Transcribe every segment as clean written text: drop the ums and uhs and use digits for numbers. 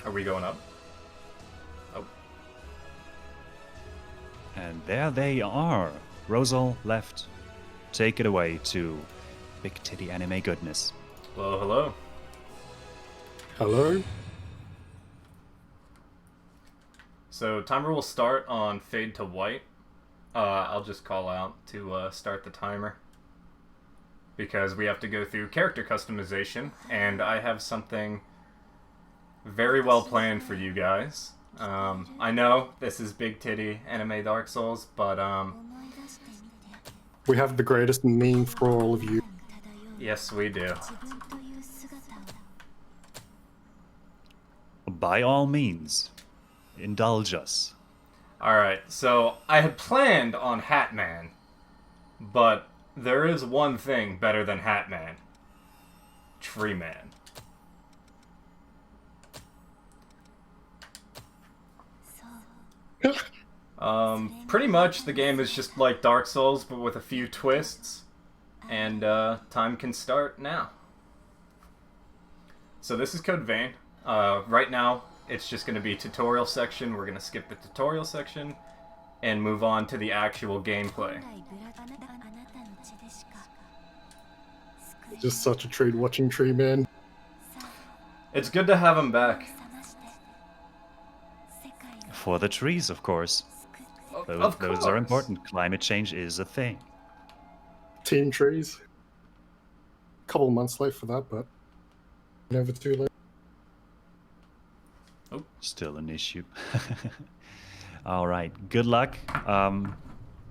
Are we going up? Oh. And there they are. Raosal left. Take it away to Big Titty Anime Goodness. Hello, hello. Hello? So timer will start on fade to white. I'll just call out to start the timer. Because we have to go through character customization, and I have something very well planned for you guys. I know this is Big Titty Anime Dark Souls, but We have the greatest meme for all of you. yes we do. By all means, indulge us. Alright, so I had planned on Hatman, but there is one thing better than Hatman. Tree Man. Pretty much the game is just like Dark Souls, but with a few twists. And time can start now. So this is Code Vein. Right now, it's just going to be tutorial section. We're going to skip the tutorial section and move on to the actual gameplay. Just such a treat watching Tree Man. It's good to have him back. For the trees, of course. Of Those course. are important. Climate change is a thing. Team Trees. Couple months late for that, but never too late. Still an issue. All right. Good luck.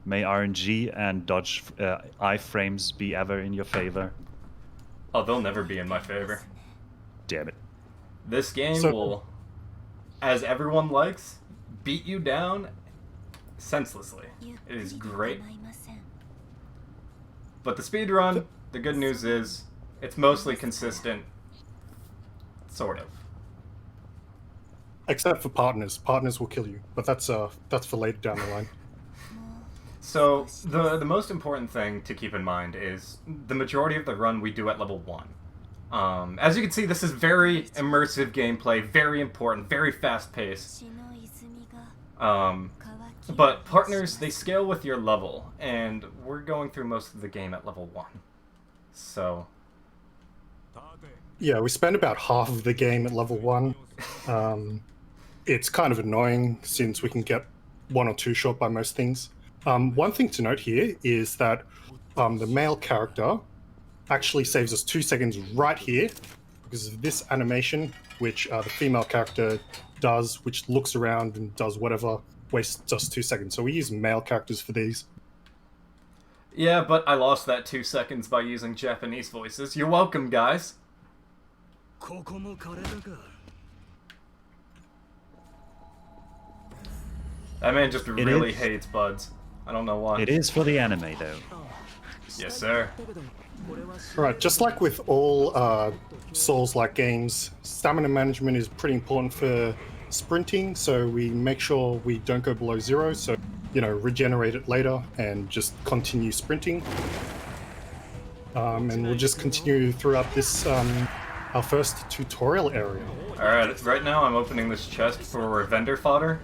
May RNG and dodge iframes be ever in your favor. Oh, they'll never be in my favor. Damn it. This game So- will, as everyone likes, beat you down senselessly. It is great. But the speedrun, the good news is, it's mostly consistent. Sort of. Except for partners. Partners will kill you, but that's for later down the line. So, the most important thing to keep in mind is the majority of the run we do at level 1. As you can see, this is very immersive gameplay, very important, very fast-paced. But partners, they scale with your level, and we're going through most of the game at level 1. So, Yeah, we spend about half of the game at level 1. It's kind of annoying since we can get 1 or 2 short by most things. One thing to note here is that the male character actually saves us 2 seconds right here because of this animation, which the female character does, which looks around and does whatever, wastes us 2 seconds. So we use male characters for these. yeah, but I lost that 2 seconds by using Japanese voices. You're welcome, guys. That man just really hates buds. I don't know why. It is for the anime, though. Yes, sir. Alright, just like with all Souls-like games, stamina management is pretty important for sprinting, so we make sure we don't go below 0, so, regenerate it later and just continue sprinting. And we'll just continue throughout this, our first tutorial area. Alright, right now I'm opening this chest for vendor fodder.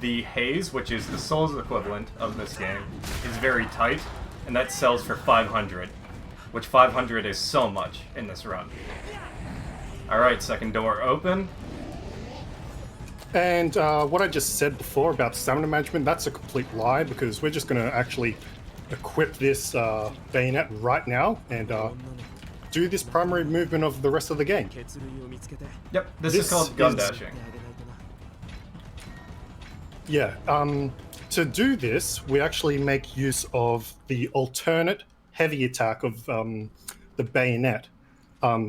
The haze, which is the Souls equivalent of this game, is very tight, and that sells for 500, which 500 is so much in this run. Alright, second door open. And what I just said before about stamina management, that's a complete lie, because we're just going to actually equip this bayonet right now and do this primary movement of the rest of the game. Yep, this is This called gun is- dashing. Yeah, to do this, we actually make use of the alternate heavy attack of the bayonet,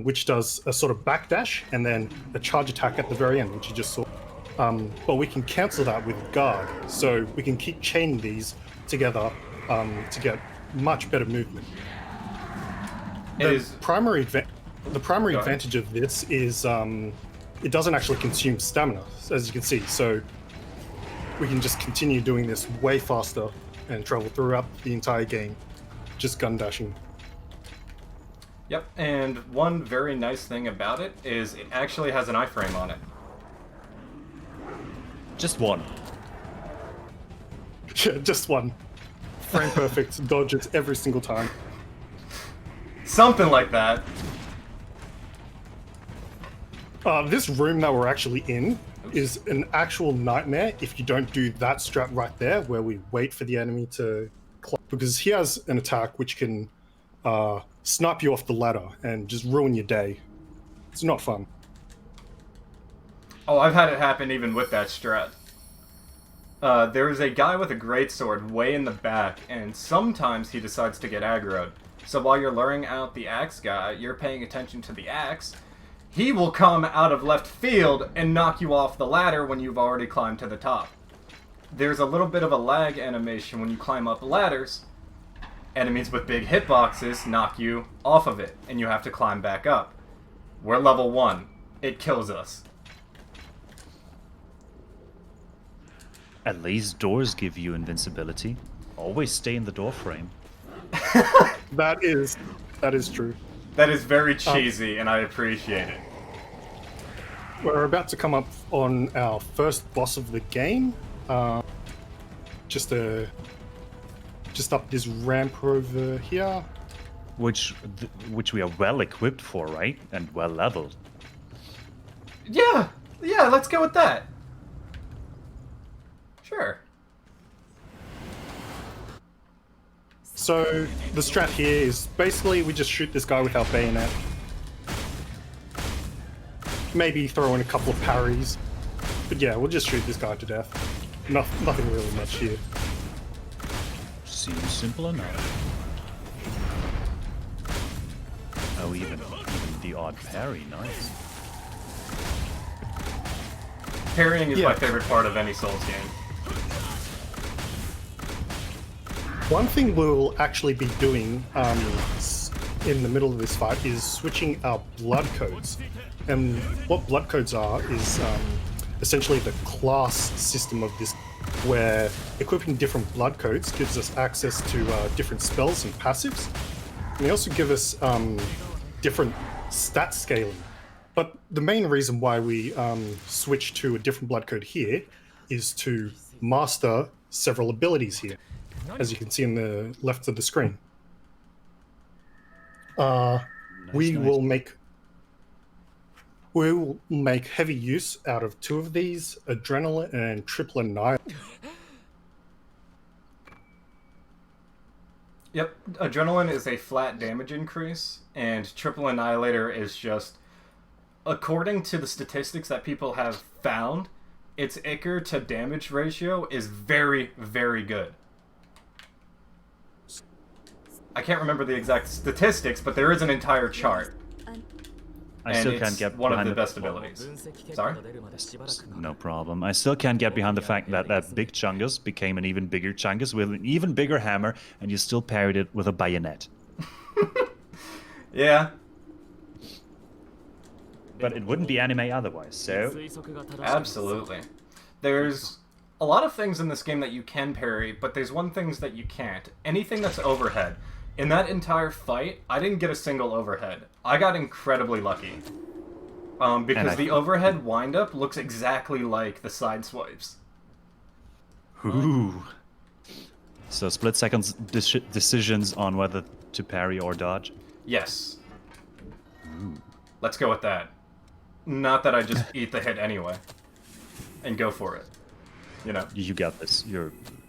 which does a sort of backdash and then a charge attack at the very end, which you just saw. But we can cancel that with guard, so we can keep chaining these together to get much better movement. It is The primary Go ahead. advantage of this is it doesn't actually consume stamina, as you can see. So we can just continue doing this way faster and travel throughout the entire game, just gun dashing. Yep, and one very nice thing about it is it actually has an iframe on it. Just one. Yeah, just one. Frame perfect, dodges every single time. Something like that. This room that we're actually in is an actual nightmare if you don't do that strat right there, where we wait for the enemy to climb, because he has an attack which can snipe you off the ladder and just ruin your day. It's not fun. Oh, I've had it happen even with that strat. There is a guy with a greatsword way in the back, and sometimes he decides to get aggroed. So while you're luring out the axe guy, you're paying attention to the axe. He will come out of left field and knock you off the ladder when you've already climbed to the top. There's a little bit of a lag animation when you climb up ladders. Enemies with big hitboxes knock you off of it, and you have to climb back up. We're level 1. It kills us. At least doors give you invincibility. Always stay in the door frame. That is true. That is very cheesy, and I appreciate it. We're about to come up on our first boss of the game. Just up this ramp over here. Which we are well equipped for, right? And well leveled. Yeah, let's go with that. Sure. So the strat here is basically we just shoot this guy with our bayonet. Maybe throw in a couple of parries. But yeah, we'll just shoot this guy to death. Nothing really much here. Seems simple enough. Oh, even the odd parry, nice. Parrying is my favorite part of any Souls game. One thing we'll actually be doing in the middle of this fight is switching our blood codes. And what blood codes are is essentially the class system of this, where equipping different blood codes gives us access to different spells and passives. And they also give us different stat scaling. But the main reason why we switch to a different blood code here is to master several abilities here, as you can see on the left of the screen. We will make heavy use out of two of these, Adrenaline and Triple Annihilate. Yep, Adrenaline is a flat damage increase, and Triple Annihilator is just, according to the statistics that people have found, its Ichor to damage ratio is very, very good. I can't remember the exact statistics, but there is an entire chart. I still can't get one of behind the best abilities. Sorry? No problem. I still can't get behind the fact that that big Chungus became an even bigger Chungus with an even bigger hammer, and you still parried it with a bayonet. Yeah. But it wouldn't be anime otherwise, so... Absolutely. There's a lot of things in this game that you can parry, but there's one thing that you can't. Anything that's overhead. In that entire fight, I didn't get a single overhead. I got incredibly lucky. Because the overhead windup looks exactly like the side swipes. Ooh. So split-second decisions on whether to parry or dodge? Yes. Let's go with that. Not that I just eat the hit anyway. And go for it. You know. You got this.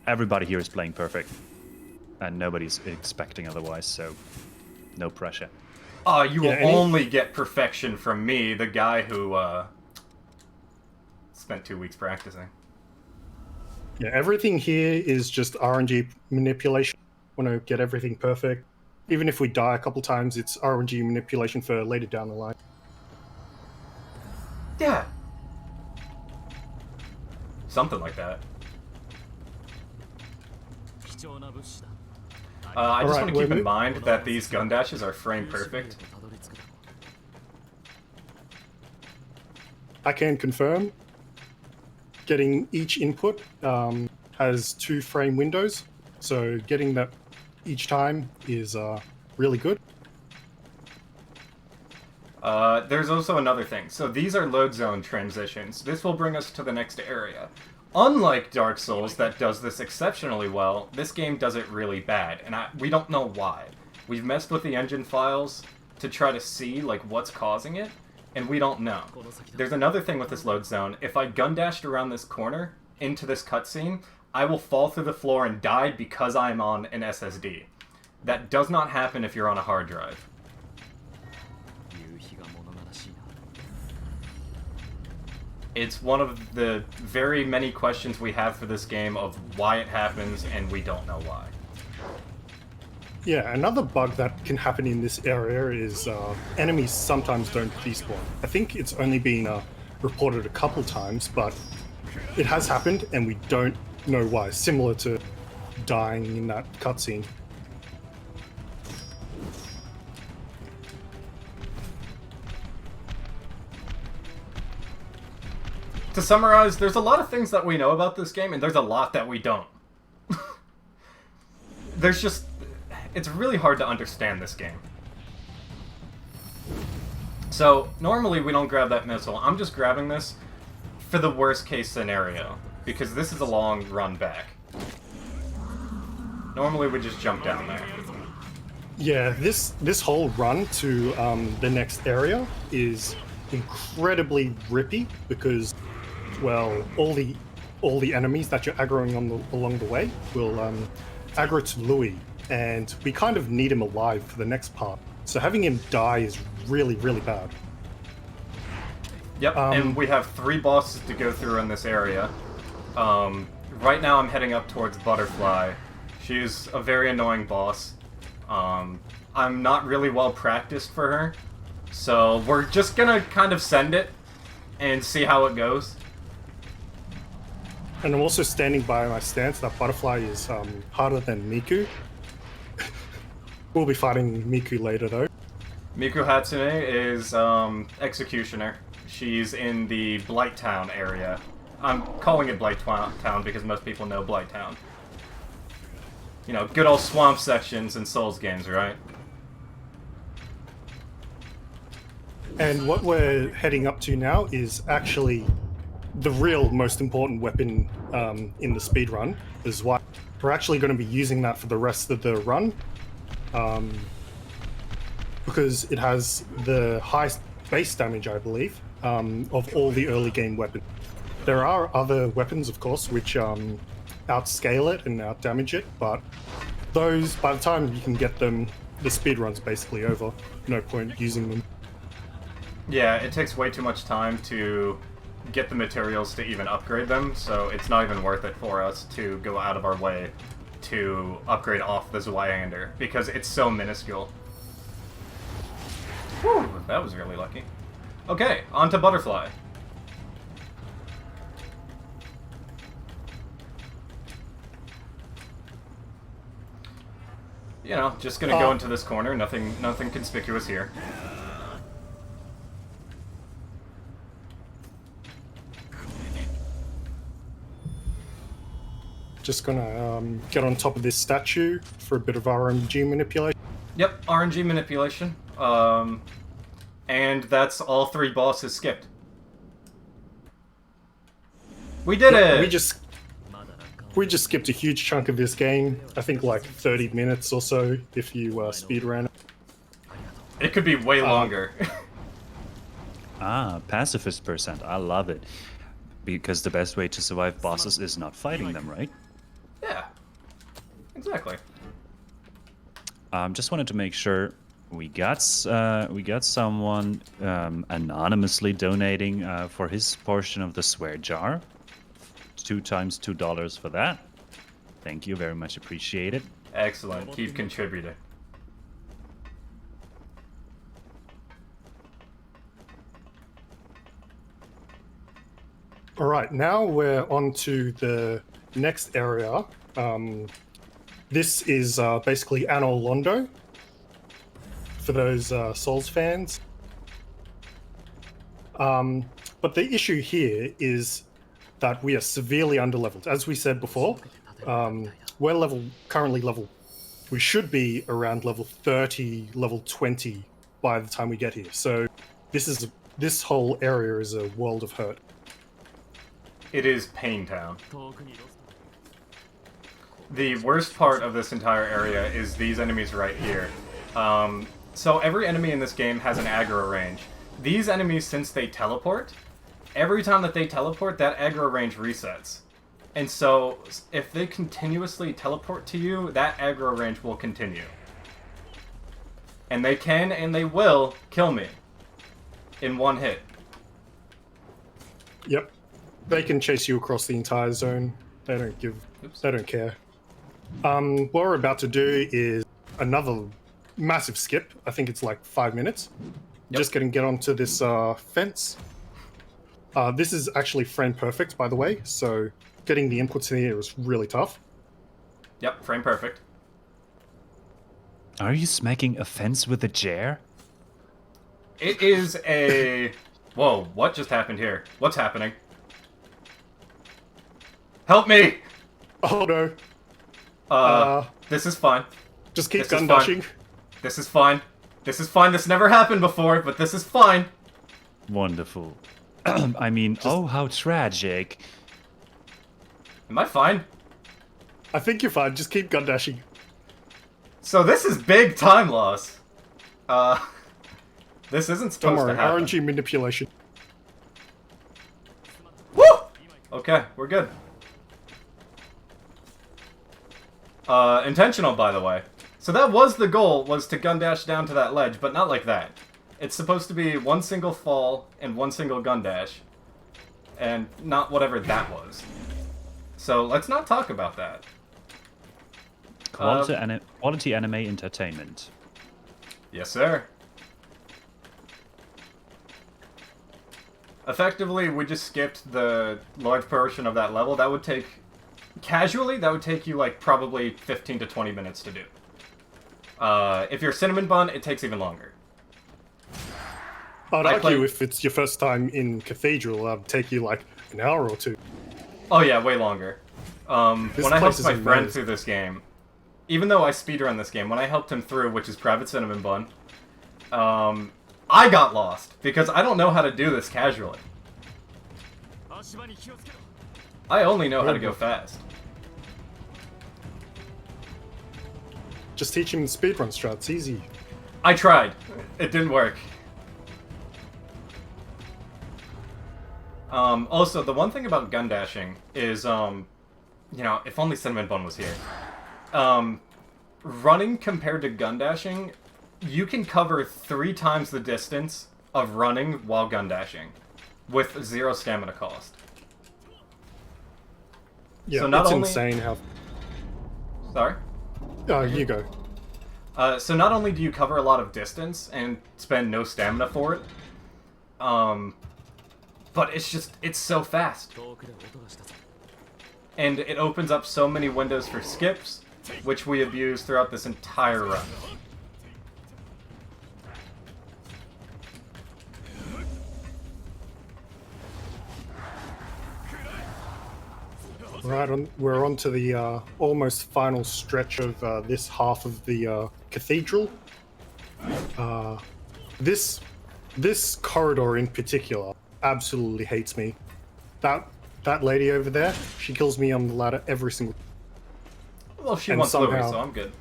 Everybody here is playing perfect. And nobody's expecting otherwise, so no pressure. Oh, you will only get perfection from me, the guy who spent 2 weeks practicing. Yeah, everything here is just RNG manipulation. Want to get everything perfect. Even if we die a couple times, it's RNG manipulation for later down the line. Yeah. Something like that. I just want to keep in mind that these gun dashes are frame perfect. I can confirm. Getting each input has 2 frame windows, so getting that each time is really good. There's also another thing. So these are load zone transitions. This will bring us to the next area. Unlike Dark Souls that does this exceptionally well, this game does it really bad, and we don't know why. We've messed with the engine files to try to see like what's causing it, and we don't know. There's another thing with this load zone. If I gun dashed around this corner into this cutscene, I will fall through the floor and die because I'm on an SSD. That does not happen if you're on a hard drive. It's one of the very many questions we have for this game of why it happens, and we don't know why. Yeah, another bug that can happen in this area is enemies sometimes don't despawn. I think it's only been reported a couple times, but it has happened, and we don't know why. Similar to dying in that cutscene. To summarize, there's a lot of things that we know about this game, and there's a lot that we don't. There's just... It's really hard to understand this game. So, normally we don't grab that missile. I'm just grabbing this for the worst case scenario, because this is a long run back. Normally we just jump down there. Yeah, this whole run to the next area is incredibly rippy because, well, all the enemies that you're aggroing along the way will aggro to Louis, and we kind of need him alive for the next part. So having him die is really, really bad. Yep, and we have 3 bosses to go through in this area. Right now I'm heading up towards Butterfly. She's a very annoying boss. I'm not really well practiced for her, so we're just gonna kind of send it and see how it goes. And I'm also standing by my stance that Butterfly is harder than Miku. We'll be fighting Miku later though. Miku Hatsune is Executioner. She's in the Blighttown area. I'm calling it Blighttown because most people know Blighttown. You know, good old swamp sections in Souls games, right? And what we're heading up to now is actually the real most important weapon in the speedrun, is why we're actually going to be using that for the rest of the run. Because it has the highest base damage, I believe, of all the early game weapons. There are other weapons, of course, which outscale it and outdamage it, but those, by the time you can get them, the speedrun's basically over. No point using them. Yeah, it takes way too much time to get the materials to even upgrade them, so it's not even worth it for us to go out of our way to upgrade off the Zweihander, because it's so minuscule. Whew, that was really lucky. Okay, on to Butterfly. You know, just gonna go into this corner, nothing conspicuous here. Just gonna get on top of this statue for a bit of RNG manipulation. Yep, RNG manipulation. And that's all 3 bosses skipped. We did it! We just skipped a huge chunk of this game. I think like 30 minutes or so if you speedrun it. It could be way longer. Pacifist percent. I love it. Because the best way to survive bosses is not fighting them, right? Yeah, exactly. Just wanted to make sure we got someone anonymously donating for his portion of the swear jar. 2 times $2 for that. Thank you, very much appreciated. Excellent. Keep contributing. All right, now we're on to the next area. This is basically Anor Londo, for those Souls fans. But the issue here is that we are severely underleveled. As we said before, we're currently level. We should be around level 30, level 20 by the time we get here. So this whole area is a world of hurt. it is Pain Town. The worst part of this entire area is these enemies right here. So every enemy in this game has an aggro range. These enemies, since they teleport, every time that they teleport, that aggro range resets. And so, if they continuously teleport to you, that aggro range will continue. And they can, and they will, kill me. In one hit. Yep. They can chase you across the entire zone. They don't give... Oops. They don't care. What we're about to do is another massive skip. I think it's like 5 minutes. Yep. Just gonna get onto this fence. This is actually frame perfect, by the way, so getting the inputs in here was really tough. Yep, frame perfect. Are you smacking a fence with a chair? It is a... Whoa, what just happened here? What's happening? Help me! Oh no. This is fine. Just keep this is gun fine. dashing. This is fine. This is fine. This never happened before, but this is fine. Wonderful. I mean, oh, how tragic. Am I fine? I think you're fine. Just keep gun dashing. So this is big time loss. This isn't Don't supposed worry. to happen. RNG manipulation. Woo! Okay, we're good. Intentional, by the way. So that was the goal, was to gun dash down to that ledge, but not like that. It's supposed to be one single fall and one single gun dash. And not whatever that was. So let's not talk about that. Quality anime entertainment. Yes, sir. Effectively, we just skipped the large portion of that level. That would take... Casually, that would take you, like, probably 15 to 20 minutes to do. If you're Cinnamon Bun, it takes even longer. I'd argue if it's your first time in Cathedral, that'd take you like an hour or two. Oh yeah, way longer. When I helped my friend amazing. through this game, even though I speedrun this game, when I helped him through, which is Private Cinnamon Bun, I got lost, because I don't know how to do this casually. I only know how to go fast. Just teach him the speedrun strat. It's easy. I tried. It didn't work. Also, the one thing about gun dashing is, you know, if only Cinnamon Bun was here. Running compared to gun dashing, you can cover 3 times the distance of running while gun dashing, with 0 stamina cost. Yeah, So not it's only- insane how... Sorry? You go. So not only do you cover a lot of distance and spend no stamina for it, but it's so fast. And it opens up so many windows for skips, which we abuse throughout this entire run. Right, we're on to the almost final stretch of this half of the Cathedral. This corridor in particular absolutely hates me. That lady over there, she kills me on the ladder every single... Well, she And wants Louis, somehow- so I'm good.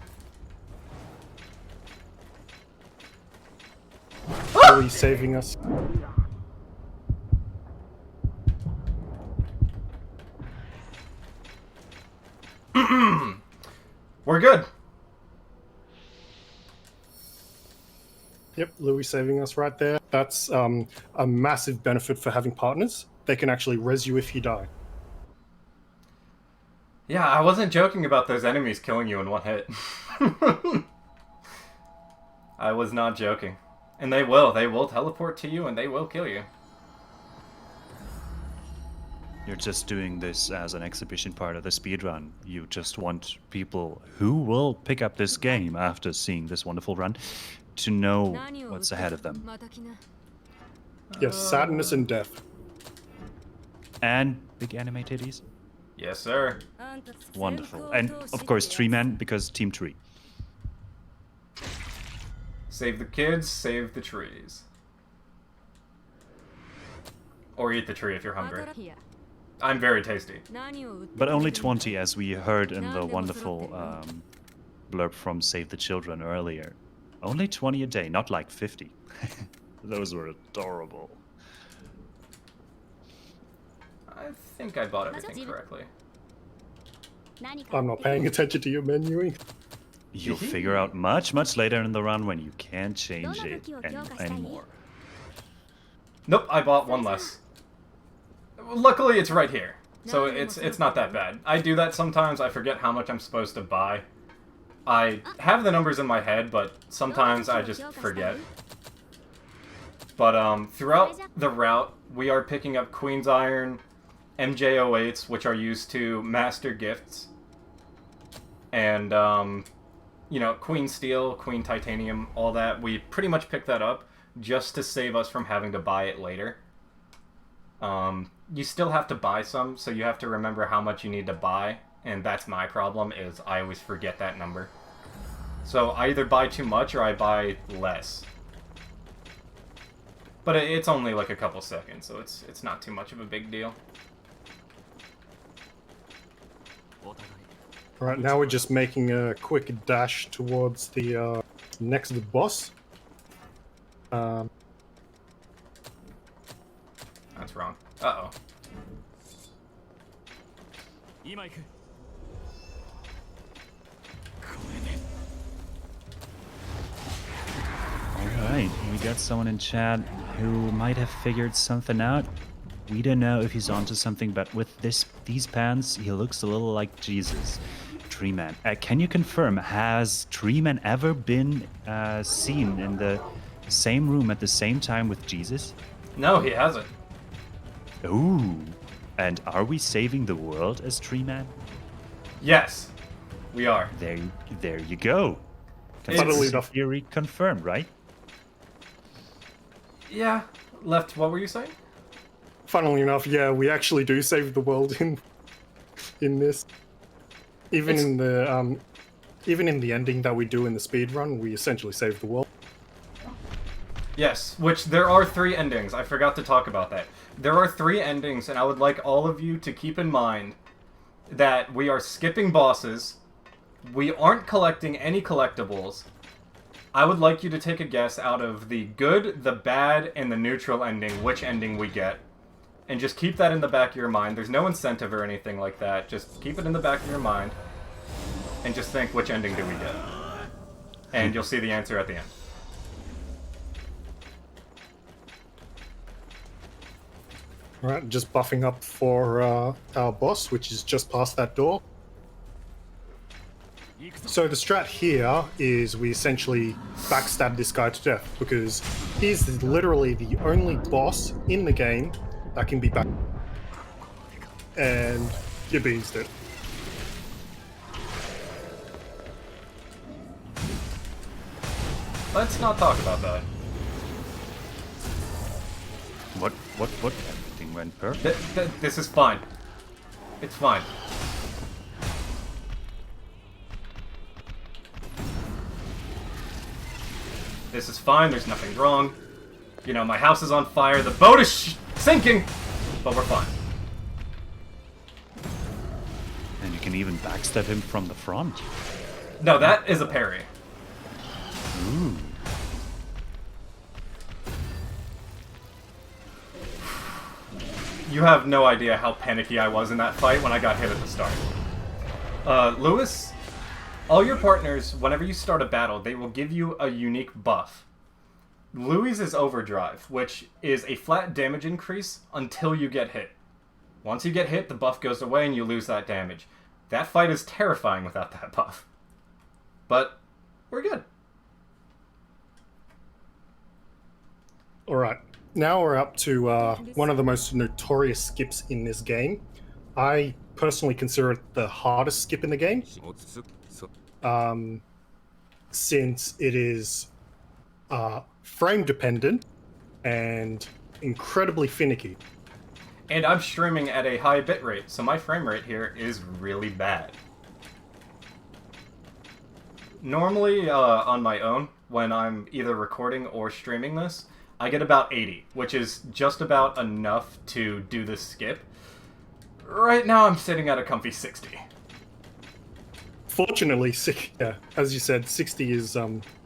Really saving us. We're good. Yep, Louis saving us right there. That's a massive benefit for having partners. They can actually res you if you die. Yeah, I wasn't joking about those enemies killing you in one hit. I was not joking. And they will teleport to you and they will kill you. You're just doing this as an exhibition part of the speedrun. You just want people who will pick up this game after seeing this wonderful run to know what's ahead of them. Yes, sadness and death. And big anime titties. Yes, sir. Wonderful. And of course, 3-man because Team 3. Save the kids, save the trees. Or eat the tree if you're hungry. I'm very tasty. But only 20, as we heard in the wonderful blurb from Save the Children earlier. Only 20 a day, not like 50. Those were adorable. I think I bought everything correctly. I'm not paying attention to your menuing. You'll figure out much, much later in the run when you can't change it anymore. Nope, I bought one less. Luckily, it's right here, so it's not that bad. I do that sometimes. I forget how much I'm supposed to buy. I have the numbers in my head, but sometimes I just forget. But throughout the route, we are picking up Queen's Iron, MJ08s, which are used to master gifts, and you know, Queen Steel, Queen Titanium, all that. We pretty much pick that up just to save us from having to buy it later. You still have to buy some, so you have to remember how much you need to buy, and that's my problem, is I always forget that number. So I either buy too much or I buy less. But it's only like a couple seconds, so it's not too much of a big deal. Alright, now we're just making a quick dash towards the next boss. That's wrong. Uh-oh. Alright, we got someone in chat who might have figured something out. We don't know if he's onto something, but with these pants, he looks a little like Jesus. Treeman. Can you confirm, has Treeman ever been seen in the same room at the same time with Jesus? No, he hasn't. Ooh. And are we saving the world as Treeman? Yes, we are. There you go. Funnily enough, Theory confirmed, right? Yeah. Left, what were you saying? funnily enough, yeah, we actually do save the world in this. Even in the ending that we do in the speedrun, we essentially save the world. Yes, which there are 3 endings. I forgot to talk about that. There are 3 endings, and I would like all of you to keep in mind that we are skipping bosses. We aren't collecting any collectibles. I would like you to take a guess out of the good, the bad, and the neutral ending, which ending we get. And just keep that in the back of your mind. There's no incentive or anything like that. Just keep it in the back of your mind. And just think, which ending do we get? And you'll see the answer at the end. Alright, just buffing up for our boss, which is just past that door. So the strat here is we essentially backstab this guy to death, because he's literally the only boss in the game that can be back. And you beansed it. Let's not talk about that. What? Everything went perfect. This is fine. It's fine. This is fine, there's nothing wrong. You know, my house is on fire, the boat is sinking, but we're fine. And you can even backstab him from the front. No, that is a parry. Ooh. You have no idea how panicky I was in that fight when I got hit at the start. Lewis, all your partners, whenever you start a battle, they will give you a unique buff. Louis is Overdrive, which is a flat damage increase until you get hit. Once you get hit, the buff goes away and you lose that damage. That fight is terrifying without that buff. But we're good. Alright, now we're up to one of the most notorious skips in this game. I personally consider it the hardest skip in the game. Since it is frame dependent and incredibly finicky. And I'm streaming at a high bitrate, so my frame rate here is really bad. Normally, on my own, when I'm either recording or streaming this, I get about 80, which is just about enough to do this skip. Right now I'm sitting at a comfy 60. Fortunately, yeah, as you said, 60 is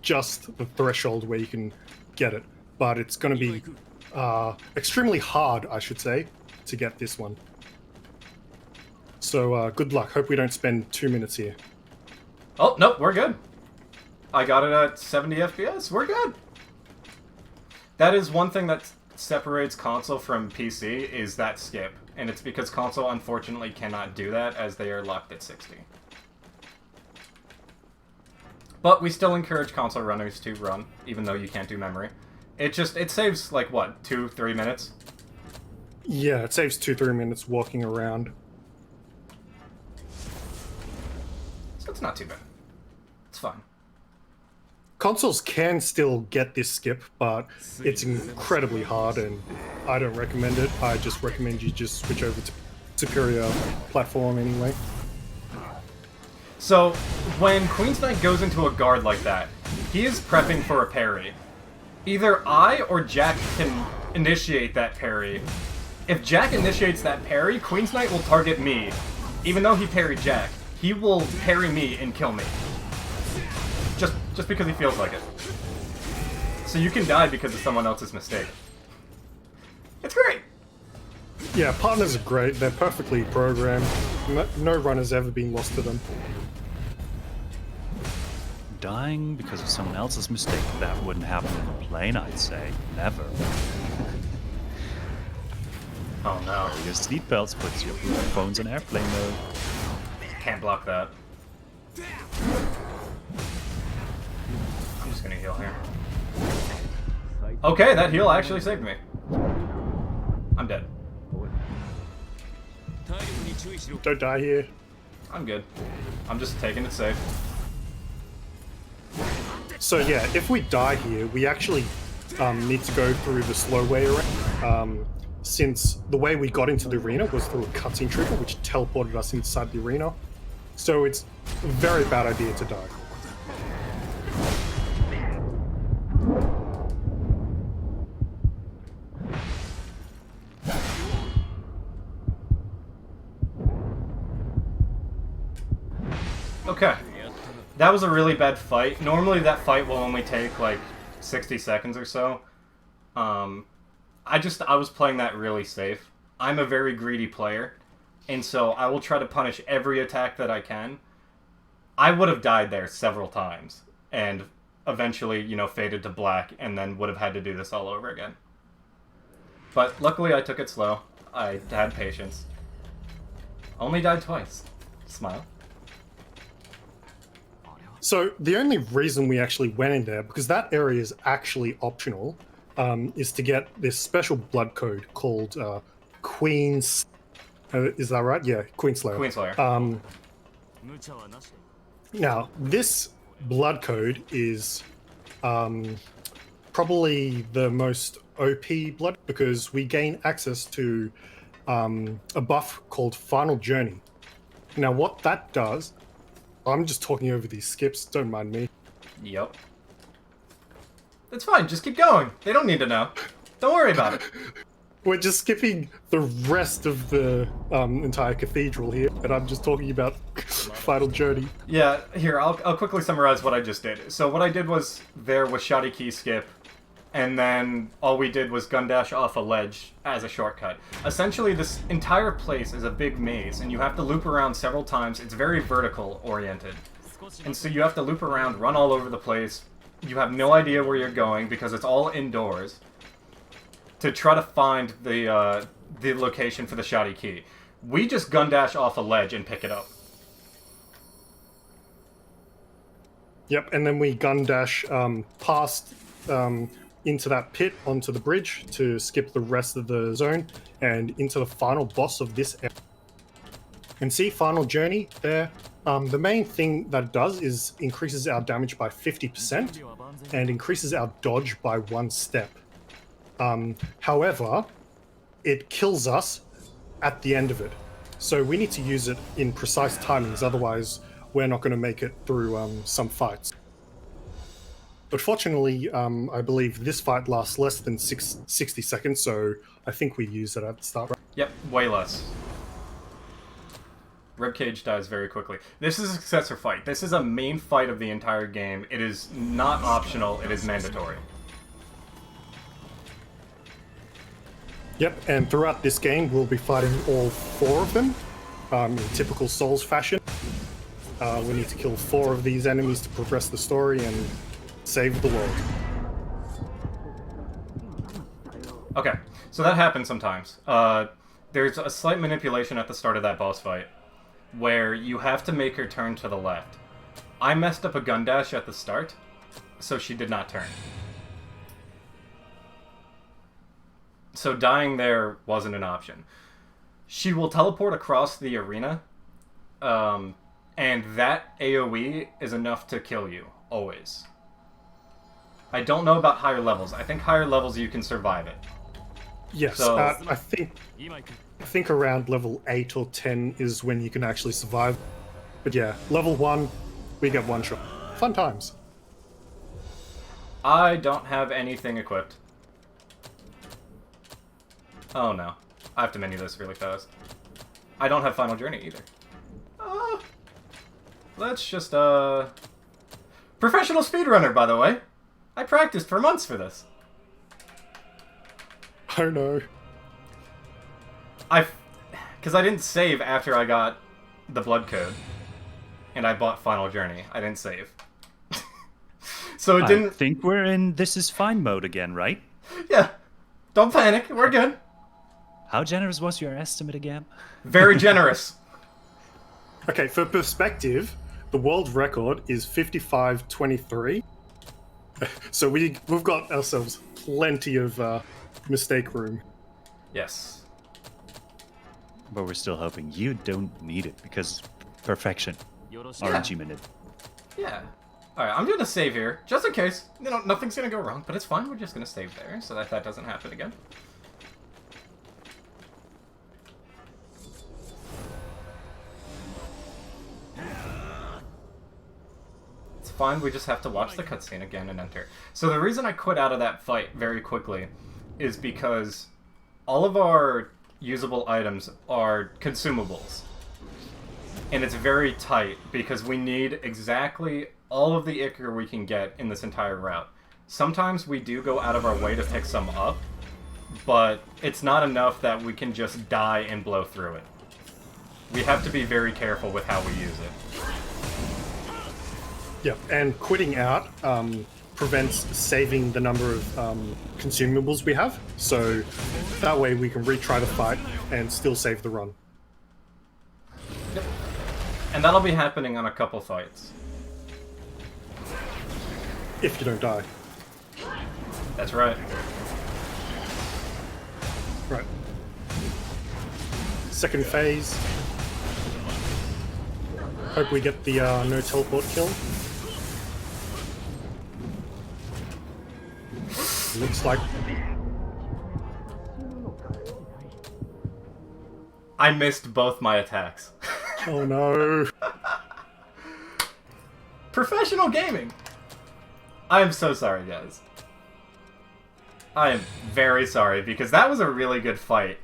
just the threshold where you can get it, but it's going to be extremely hard, I should say, to get this one. So good luck. Hope we don't spend 2 minutes here. Oh, nope, we're good. I got it at 70 FPS. We're good. That is one thing that separates console from PC is that skip. And it's because console unfortunately cannot do that as they are locked at 60. But we still encourage console runners to run, even though you can't do memory. It saves, like, what, 2-3 minutes? Yeah, it saves 2-3 minutes walking around. So it's not too bad. It's fine. Consoles can still get this skip, but it's incredibly hard, and I don't recommend it. I just recommend you just switch over to superior platform anyway. So, when Queen's Knight goes into a guard like that, he is prepping for a parry. Either I or Jack can initiate that parry. If Jack initiates that parry, Queen's Knight will target me. Even though he parried Jack, he will parry me and kill me. Just because he feels like it. So you can die because of someone else's mistake. It's great! Yeah, partners are great. They're perfectly programmed. No run has ever been lost to them. Dying because of someone else's mistake. That wouldn't happen in a plane, I'd say. Never. Oh no. Your seatbelts puts your phones in airplane mode. Can't block that. I'm just gonna heal here. Okay, that heal actually saved me. I'm dead. Don't die here. I'm good. I'm just taking it safe. So yeah, if we die here, we actually need to go through the slow way around. Since the way we got into the arena was through a cutscene trigger, which teleported us inside the arena. So it's a very bad idea to die. Okay. That was a really bad fight. Normally that fight will only take like 60 seconds or so. I was playing that really safe. I'm a very greedy player, and so I will try to punish every attack that I can. I would have died there several times, and eventually, faded to black, and then would have had to do this all over again. But luckily I took it slow. I had patience. Only died twice. Smile. So the only reason we actually went in there, because that area is actually optional, is to get this special blood code called Queen's. Is that right? Yeah, Queenslayer. Queenslayer. Now, this blood code is probably the most OP blood because we gain access to a buff called Final Journey. Now, what that does, I'm just talking over these skips, don't mind me. Yep. It's fine, just keep going. They don't need to know. Don't worry about it. We're just skipping the rest of the entire cathedral here, and I'm just talking about Final Journey. Yeah, here, I'll quickly summarize what I just did. So what I did was, there was Shoddy Key skip, and then all we did was gun dash off a ledge as a shortcut. Essentially, this entire place is a big maze, and you have to loop around several times. It's very vertical oriented. And so you have to loop around, run all over the place. You have no idea where you're going because it's all indoors. To try to find the location for the Shoddy Key. We just gun dash off a ledge and pick it up. Yep, and then we gun dash past into that pit onto the bridge to skip the rest of the zone and into the final boss of this area. And see Final Journey there. The main thing that it does is increases our damage by 50% and increases our dodge by 1 step. However, it kills us at the end of it. So we need to use it in precise timings, otherwise we're not going to make it through some fights. But fortunately, I believe this fight lasts less than 60 seconds, so I think we use it at the start. Yep, way less. Ribcage dies very quickly. This is a successor fight. This is a main fight of the entire game. It is not optional, it is mandatory. Yep, and throughout this game, we'll be fighting all 4 of them in typical Souls fashion. We need to kill 4 of these enemies to progress the story and save the world. Okay, so that happens sometimes. There's a slight manipulation at the start of that boss fight, where you have to make her turn to the left. I messed up a gun dash at the start, so she did not turn. So dying there wasn't an option. She will teleport across the arena, and that AoE is enough to kill you, always. I don't know about higher levels. I think higher levels you can survive it. Yes, So- I think around level 8 or 10 is when you can actually survive. But yeah, level 1, we get 1 shot. Fun times. I don't have anything equipped. Oh no. I have to menu this really fast. I don't have Final Journey either. Let's just, Professional speedrunner, by the way. I practiced for months for this. Oh no. Because I didn't save after I got the blood code. And I bought Final Journey. I didn't save. So it didn't... I think we're in This Is Fine mode again, right? Yeah. Don't panic. We're good. How generous was your estimate again? Very generous. Okay, for perspective, the world record is 55:23. So we've got ourselves plenty of mistake room. Yes. But we're still hoping you don't need it, because perfection. RNG minute. Yeah. Alright, I'm gonna save here, just in case. You know, nothing's gonna go wrong, but it's fine. We're just gonna save there, so that doesn't happen again. It's fine, we just have to watch the cutscene again and enter. So the reason I quit out of that fight very quickly is because all of our usable items are consumables. And it's very tight, because we need exactly all of the ichor we can get in this entire route. Sometimes we do go out of our way to pick some up, but it's not enough that we can just die and blow through it. We have to be very careful with how we use it. Yeah, and quitting out prevents saving the number of consumables we have, so that way we can retry the fight and still save the run. Yep. And that'll be happening on a couple fights. If you don't die. That's right. Right. Second phase. Hope we get the no teleport kill. Looks like... I missed both my attacks. Oh no. Professional gaming! I am so sorry, guys. I am very sorry, because that was a really good fight.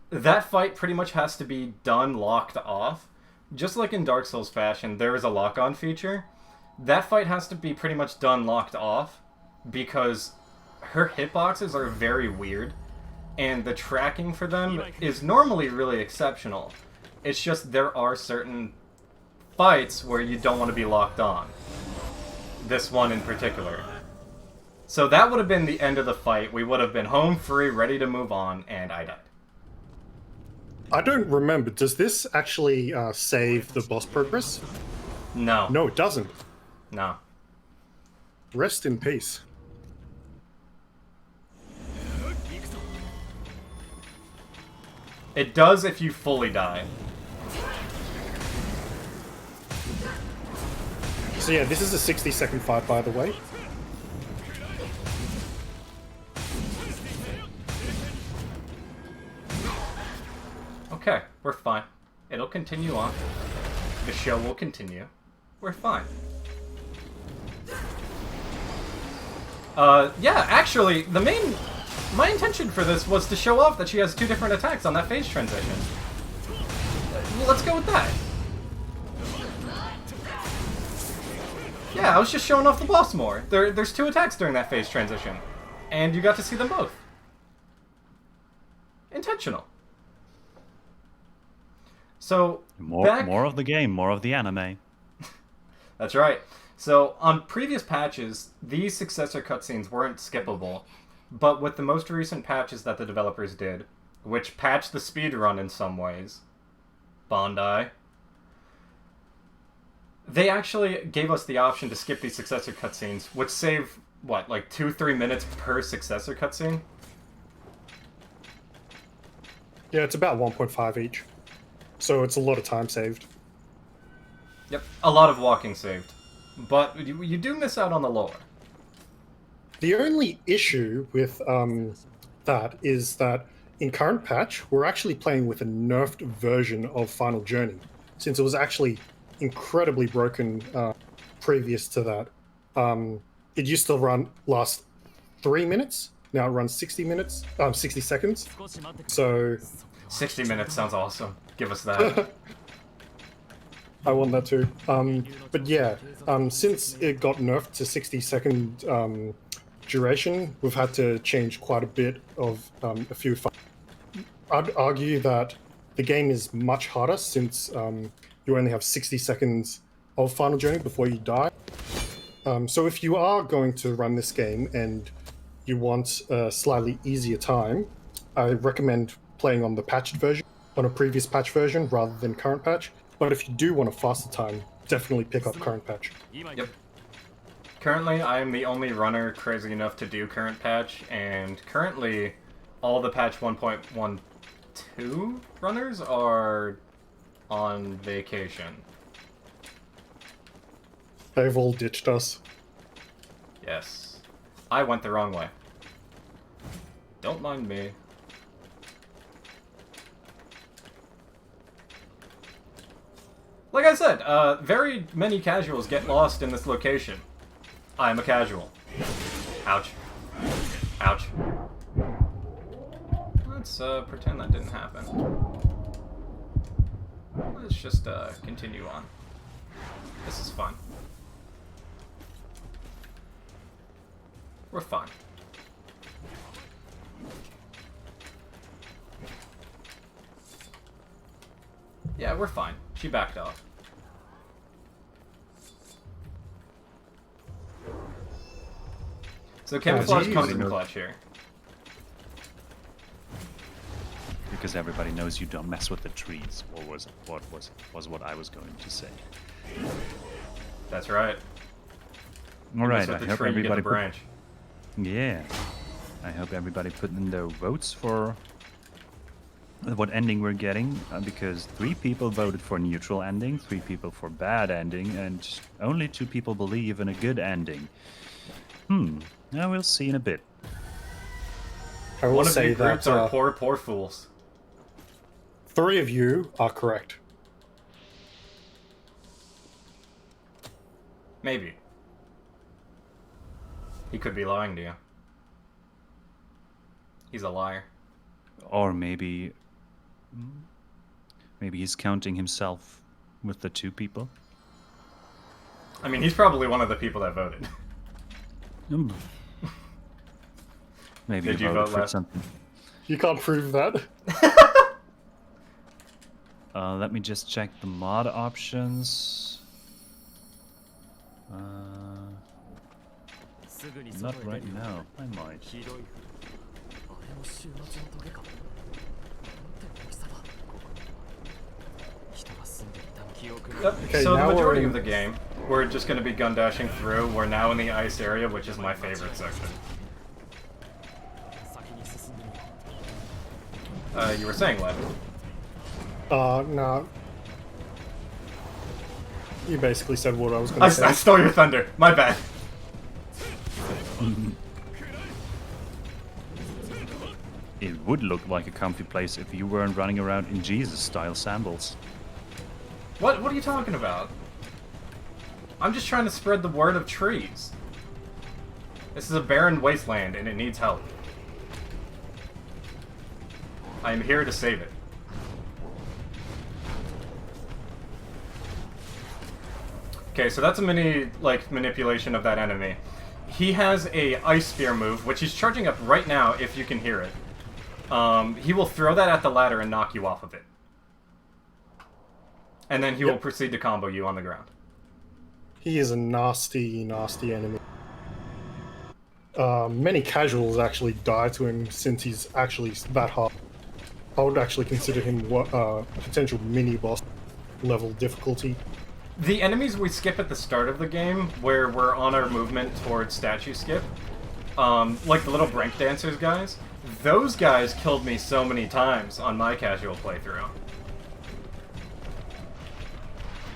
That fight pretty much has to be done locked off. Just like in Dark Souls fashion, there is a lock-on feature. That fight has to be pretty much done locked off, because her hitboxes are very weird, and the tracking for them is normally really exceptional. It's just there are certain fights where you don't want to be locked on. This one in particular. So that would have been the end of the fight. We would have been home free, ready to move on, and I died. I don't remember. Does this actually save the boss progress? No. No, it doesn't. No. Rest in peace. It does if you fully die. So yeah, this is a 60-second fight, by the way. Okay, we're fine. It'll continue on. The show will continue. We're fine. Yeah, actually, my intention for this was to show off that she has 2 different attacks on that phase transition. Let's go with that. Yeah, I was just showing off the boss more. There's 2 attacks during that phase transition. And you got to see them both. Intentional. So, more of the game, more of the anime. That's right. So, on previous patches, these successor cutscenes weren't skippable. But with the most recent patches that the developers did, which patched the speedrun in some ways, Bondi, they actually gave us the option to skip these successor cutscenes, which save, what, like 2-3 minutes per successor cutscene? Yeah, it's about 1.5 each. So it's a lot of time saved. Yep, a lot of walking saved. But you do miss out on the lore. The only issue with that is that in current patch, we're actually playing with a nerfed version of Final Journey, since it was actually incredibly broken previous to that. It used to last 3 minutes. Now it runs 60 minutes, 60 seconds. So 60 minutes sounds awesome. Give us that. I want that too. But yeah, since it got nerfed to 60-second duration, we've had to change quite a bit of a few. I'd argue that the game is much harder since you only have 60 seconds of Final Journey before you die. So if you are going to run this game and you want a slightly easier time, I recommend playing on the patched version, on a previous patch version rather than current patch. But if you do want a faster time, definitely pick up current patch. Yep. Currently, I am the only runner crazy enough to do current patch, and currently, all the patch 1.12 runners are on vacation. They've all ditched us. Yes. I went the wrong way. Don't mind me. Like I said, very many casuals get lost in this location. I'm a casual. Ouch. Ouch. Let's pretend that didn't happen. Let's just continue on. This is fun. We're fine. Yeah, we're fine. She backed off. So camouflage comes in clutch here. Because everybody knows you don't mess with the trees, or was what I was going to say. That's right. All right, I I hope everybody. branch. Yeah, I hope everybody put in their votes for what ending we're getting, because 3 people voted for neutral ending, 3 people for bad ending, and only 2 people believe in a good ending. Now we'll see in a bit. I will One of say the groups that are poor fools. 3 of you are correct. Maybe. He could be lying to you. He's a liar. Or maybe he's counting himself with the 2 people. I mean, he's probably one of the people that voted. Maybe Did he you voted vote for last? something. You can't prove that. Let me just check the mod options. Not right now. I might. Yep. Okay, So the now majority we're of the game, we're just going to be gun dashing through. We're now in the ice area, which is my favorite section. You were saying, Lev? No. You basically said what I was going to say. I stole your thunder. My bad. It would look like a comfy place if you weren't running around in Jesus-style sandals. What are you talking about? I'm just trying to spread the word of trees. This is a barren wasteland and it needs help. I am here to save it. Okay, so that's a mini, like, manipulation of that enemy. He has a Ice Spear move, which he's charging up right now, if you can hear it. He will throw that at the ladder and knock you off of it. And then he will proceed to combo you on the ground. He is a nasty, nasty enemy. Many casuals actually die to him since he's actually that hard. I would actually consider him potential mini-boss level difficulty. The enemies we skip at the start of the game, where we're on our movement towards statue skip, like the little break dancers guys, those guys killed me so many times on my casual playthrough.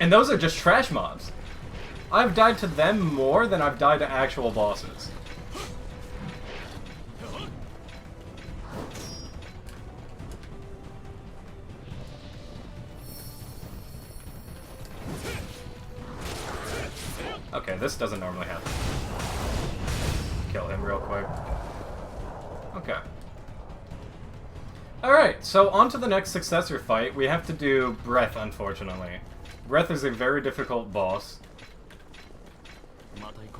And those are just trash mobs. I've died to them more than I've died to actual bosses. Okay, this doesn't normally happen. Kill him real quick. Okay. Alright, so on to the next successor fight. We have to do Breath, unfortunately. Breath is a very difficult boss.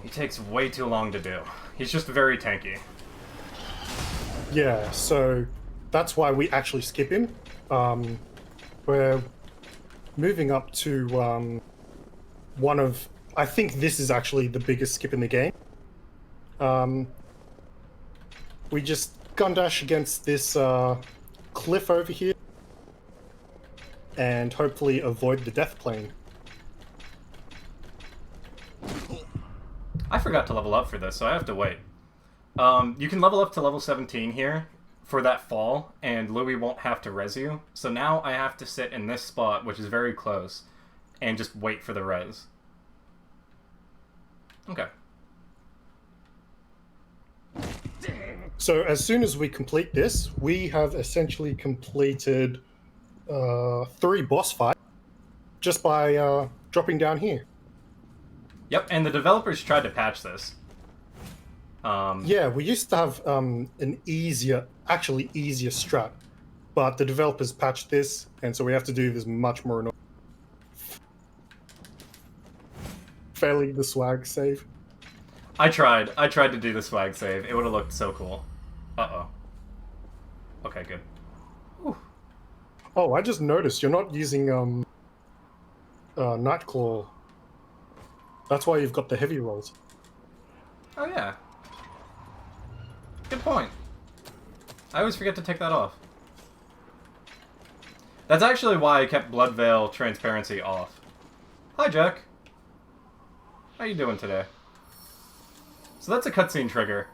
He takes way too long to do. He's just very tanky. Yeah, so that's why we actually skip him. We're moving up to one of... I think this is actually the biggest skip in the game. We just gun dash against this cliff over here and hopefully avoid the death plane. I forgot to level up for this, so I have to wait. You can level up to level 17 here for that fall, and Louis won't have to res you. So now I have to sit in this spot, which is very close, and just wait for the res. Okay. So as soon as we complete this, we have essentially completed 3 boss fights just by dropping down here. Yep, and the developers tried to patch this. Yeah, we used to have an easier strat, but the developers patched this, and so we have to do this much more annoying. Failing the swag save. I tried to do the swag save. It would have looked so cool. Uh-oh. Okay, good. Whew. Oh, I just noticed you're not using Nightclaw. That's why you've got the heavy rolls. Oh yeah. Good point. I always forget to take that off. That's actually why I kept Blood Veil Transparency off. Hi, Jack. How you doing today? So that's a cutscene trigger.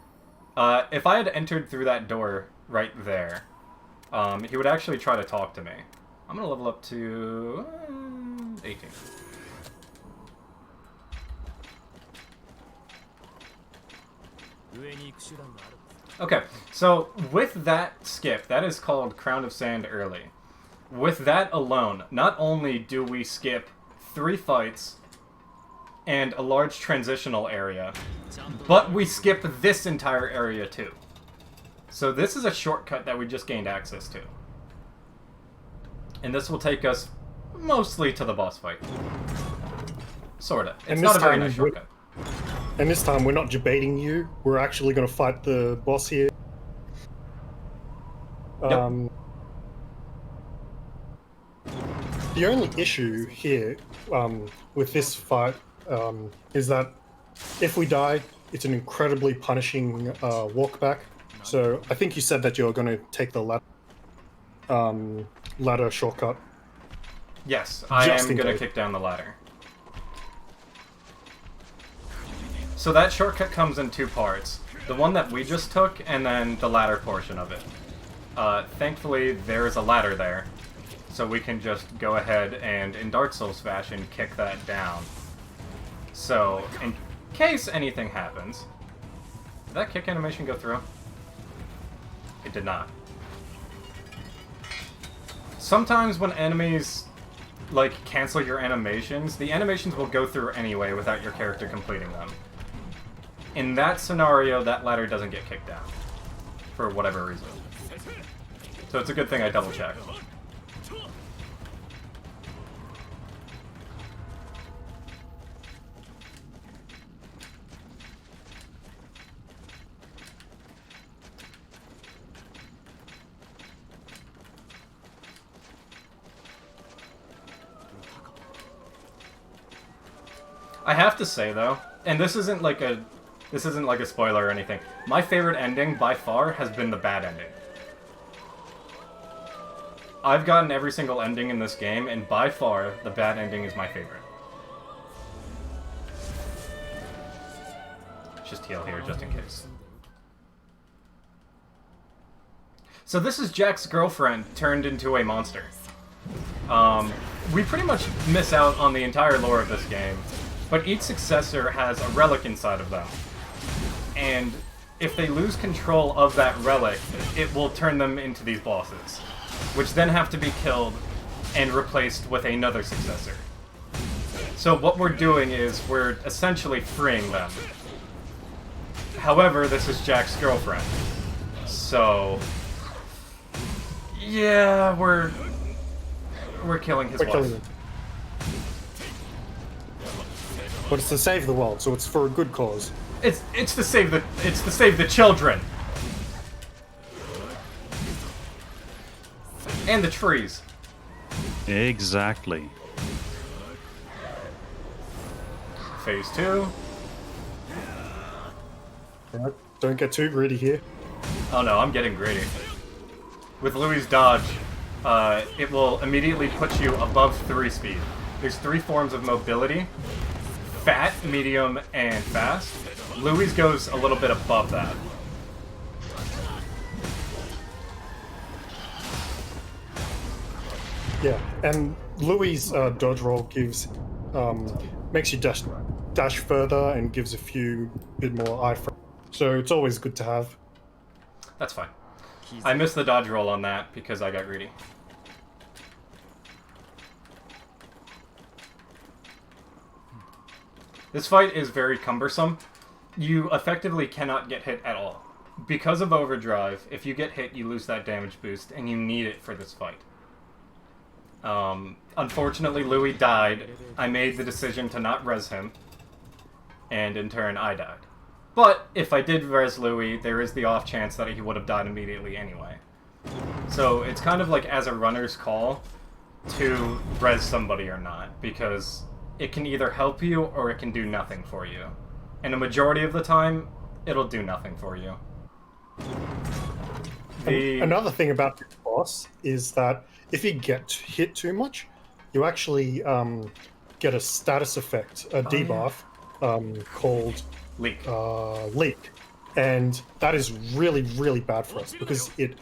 If I had entered through that door right there, he would actually try to talk to me. I'm gonna level up to 18. Okay, so with that skip, that is called Crown of Sand early. With that alone, not only do we skip 3 fights and a large transitional area, but we skip this entire area too. So this is a shortcut that we just gained access to. And this will take us mostly to the boss fight. Sorta. It's not a very nice shortcut. And this time we're not debating you, we're actually going to fight the boss here. Yep. The only issue here with this fight is that if we die, it's an incredibly punishing walk back. So I think you said that you're going to take the ladder shortcut. Yes, I am going to kick down the ladder. So that shortcut comes in 2 parts. The one that we just took, and then the ladder portion of it. Thankfully, there is a ladder there. So we can just go ahead and, in Dark Souls fashion, kick that down. So, in case anything happens... Did that kick animation go through? It did not. Sometimes when enemies, like, cancel your animations, the animations will go through anyway without your character completing them. In that scenario, that ladder doesn't get kicked down. For whatever reason. So it's a good thing I double-checked. I have to say though, and this isn't like a spoiler or anything. My favorite ending by far has been the bad ending. I've gotten every single ending in this game, and by far the bad ending is my favorite. Just heal here, just in case. So this is Jack's girlfriend turned into a monster. We pretty much miss out on the entire lore of this game, but each successor has a relic inside of them. And if they lose control of that relic, it will turn them into these bosses, which then have to be killed and replaced with another successor. So what we're doing is we're essentially freeing them. However, this is Jack's girlfriend. So yeah, we're killing his wife. Killing him. But it's to save the world, so it's for a good cause. It's to save the children. And the trees. Exactly. Phase 2. Alright, don't get too greedy here. Oh no, I'm getting greedy. With Louis' dodge, it will immediately put you above 3 speed. There's 3 forms of mobility. Fat, medium, and fast. Louis goes a little bit above that. Yeah, and Louis' dodge roll gives makes you dash further and gives a few bit more iframe. So it's always good to have. That's fine. I missed the dodge roll on that because I got greedy. This fight is very cumbersome. You effectively cannot get hit at all. Because of overdrive, if you get hit, you lose that damage boost, and you need it for this fight. Unfortunately, Louis died. I made the decision to not res him, and in turn, I died. But if I did res Louis, there is the off chance that he would have died immediately anyway. So it's kind of like as a runner's call to res somebody or not, because it can either help you or it can do nothing for you. And a majority of the time, it'll do nothing for you. Another thing about this boss is that if you get hit too much, you actually get a status effect, a debuff, called Leak. Leak. And that is really, really bad for us because it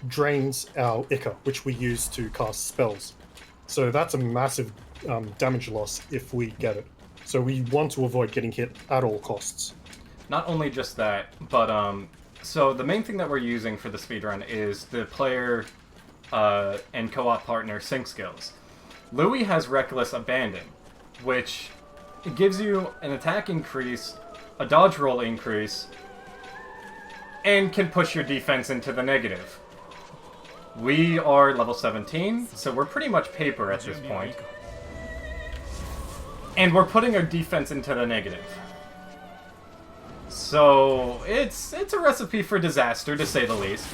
drains our Ica, which we use to cast spells. So that's a massive damage loss if we get it. So we want to avoid getting hit at all costs. Not only just that, but so the main thing that we're using for the speedrun is the player and co-op partner sync skills. Louis has Reckless Abandon, which gives you an attack increase, a dodge roll increase, and can push your defense into the negative. We are level 17, so we're pretty much paper at this point. And we're putting our defense into the negative. So, it's a recipe for disaster, to say the least.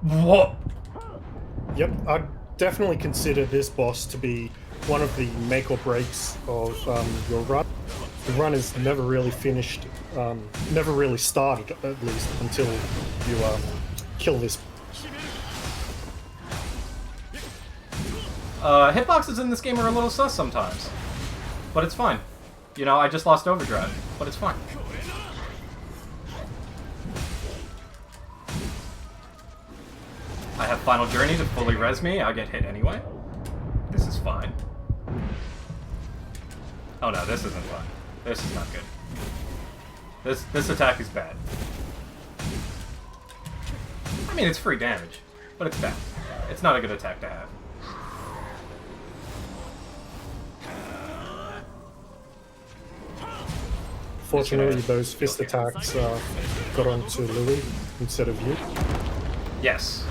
What? Yep, I'd definitely consider this boss to be one of the make or breaks of your run. The run is never really finished, never really started, at least, until you kill this. Hitboxes in this game are a little sus sometimes. But it's fine. You know, I just lost overdrive, but it's fine. I have Final Journey to fully res me. I get hit anyway. This is fine. Oh no, this isn't fine. This is not good. This attack is bad. I mean, it's free damage, but it's bad. It's not a good attack to have. Fortunately, those fist attacks got onto Louis instead of you. Yes.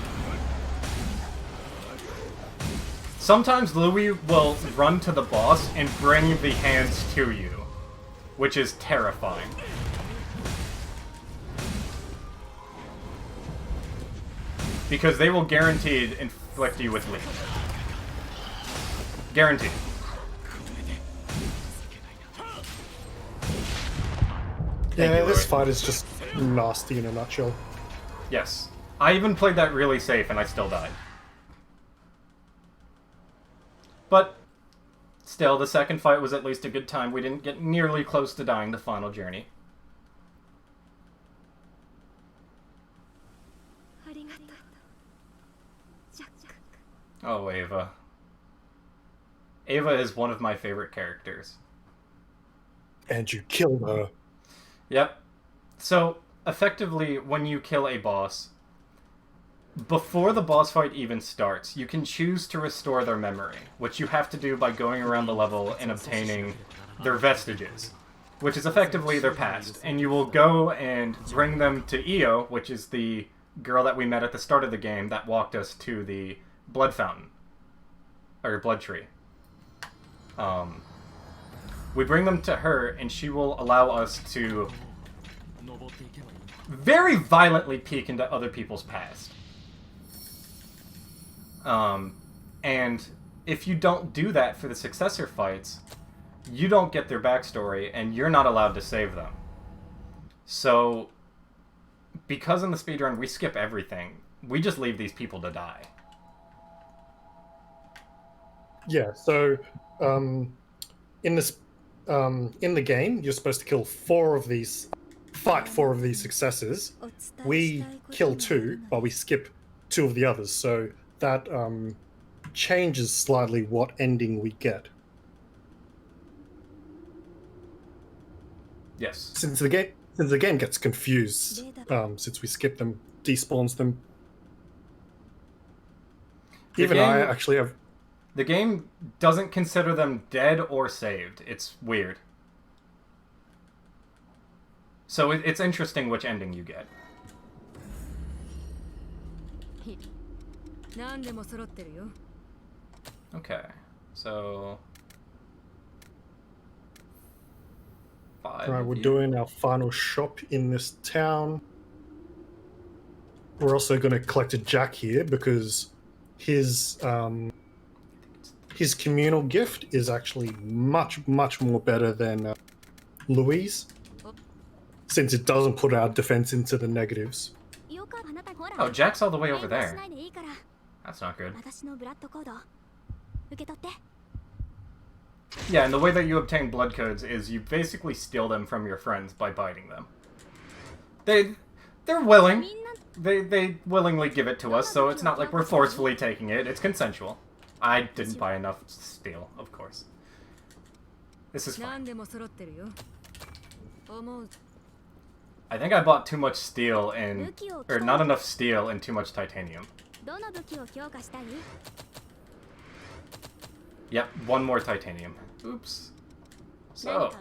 Sometimes Louis will run to the boss and bring the hands to you, which is terrifying. Because they will guaranteed inflict you with leak. Guaranteed. Yeah, you, this Louis. fight is just nasty in a nutshell. Yes. I even played that really safe and I still died. But still, the second fight was at least a good time. We didn't get nearly close to dying the final journey. Oh, Ava. Ava is one of my favorite characters. And you killed her. Yep. So, effectively, when you kill a boss, before the boss fight even starts, you can choose to restore their memory, which you have to do by going around the level and obtaining their vestiges, which is effectively their past. And you will go and bring them to Io, which is the girl that we met at the start of the game that walked us to the blood fountain. Or blood tree. We bring them to her, and she will allow us to very violently peek into other people's past. And if you don't do that for the successor fights, you don't get their backstory, and you're not allowed to save them. So, because in the speedrun we skip everything, we just leave these people to die. Yeah, so in the game, you're supposed to kill fight four of these successors. We kill two, but we skip two of the others, so that changes slightly what ending we get. Yes. Since the game gets confused, since we skip them, despawns them. I actually have. The game doesn't consider them dead or saved. It's weird. So it's interesting which ending you get. Okay, so... Right, we're doing our final shop in this town. We're also going to collect a Jack here because his communal gift is actually much more better than Louise, since it doesn't put our defense into the negatives. Oh, Jack's all the way over there. That's not good. Yeah, and the way that you obtain blood codes is you basically steal them from your friends by biting them. They're willing. They willingly give it to us, so it's not like we're forcefully taking it. It's consensual. I didn't buy enough steel, of course. This is fine. I think I bought too much steel and... or not enough steel and too much titanium. Yep, one more titanium. Oops. So,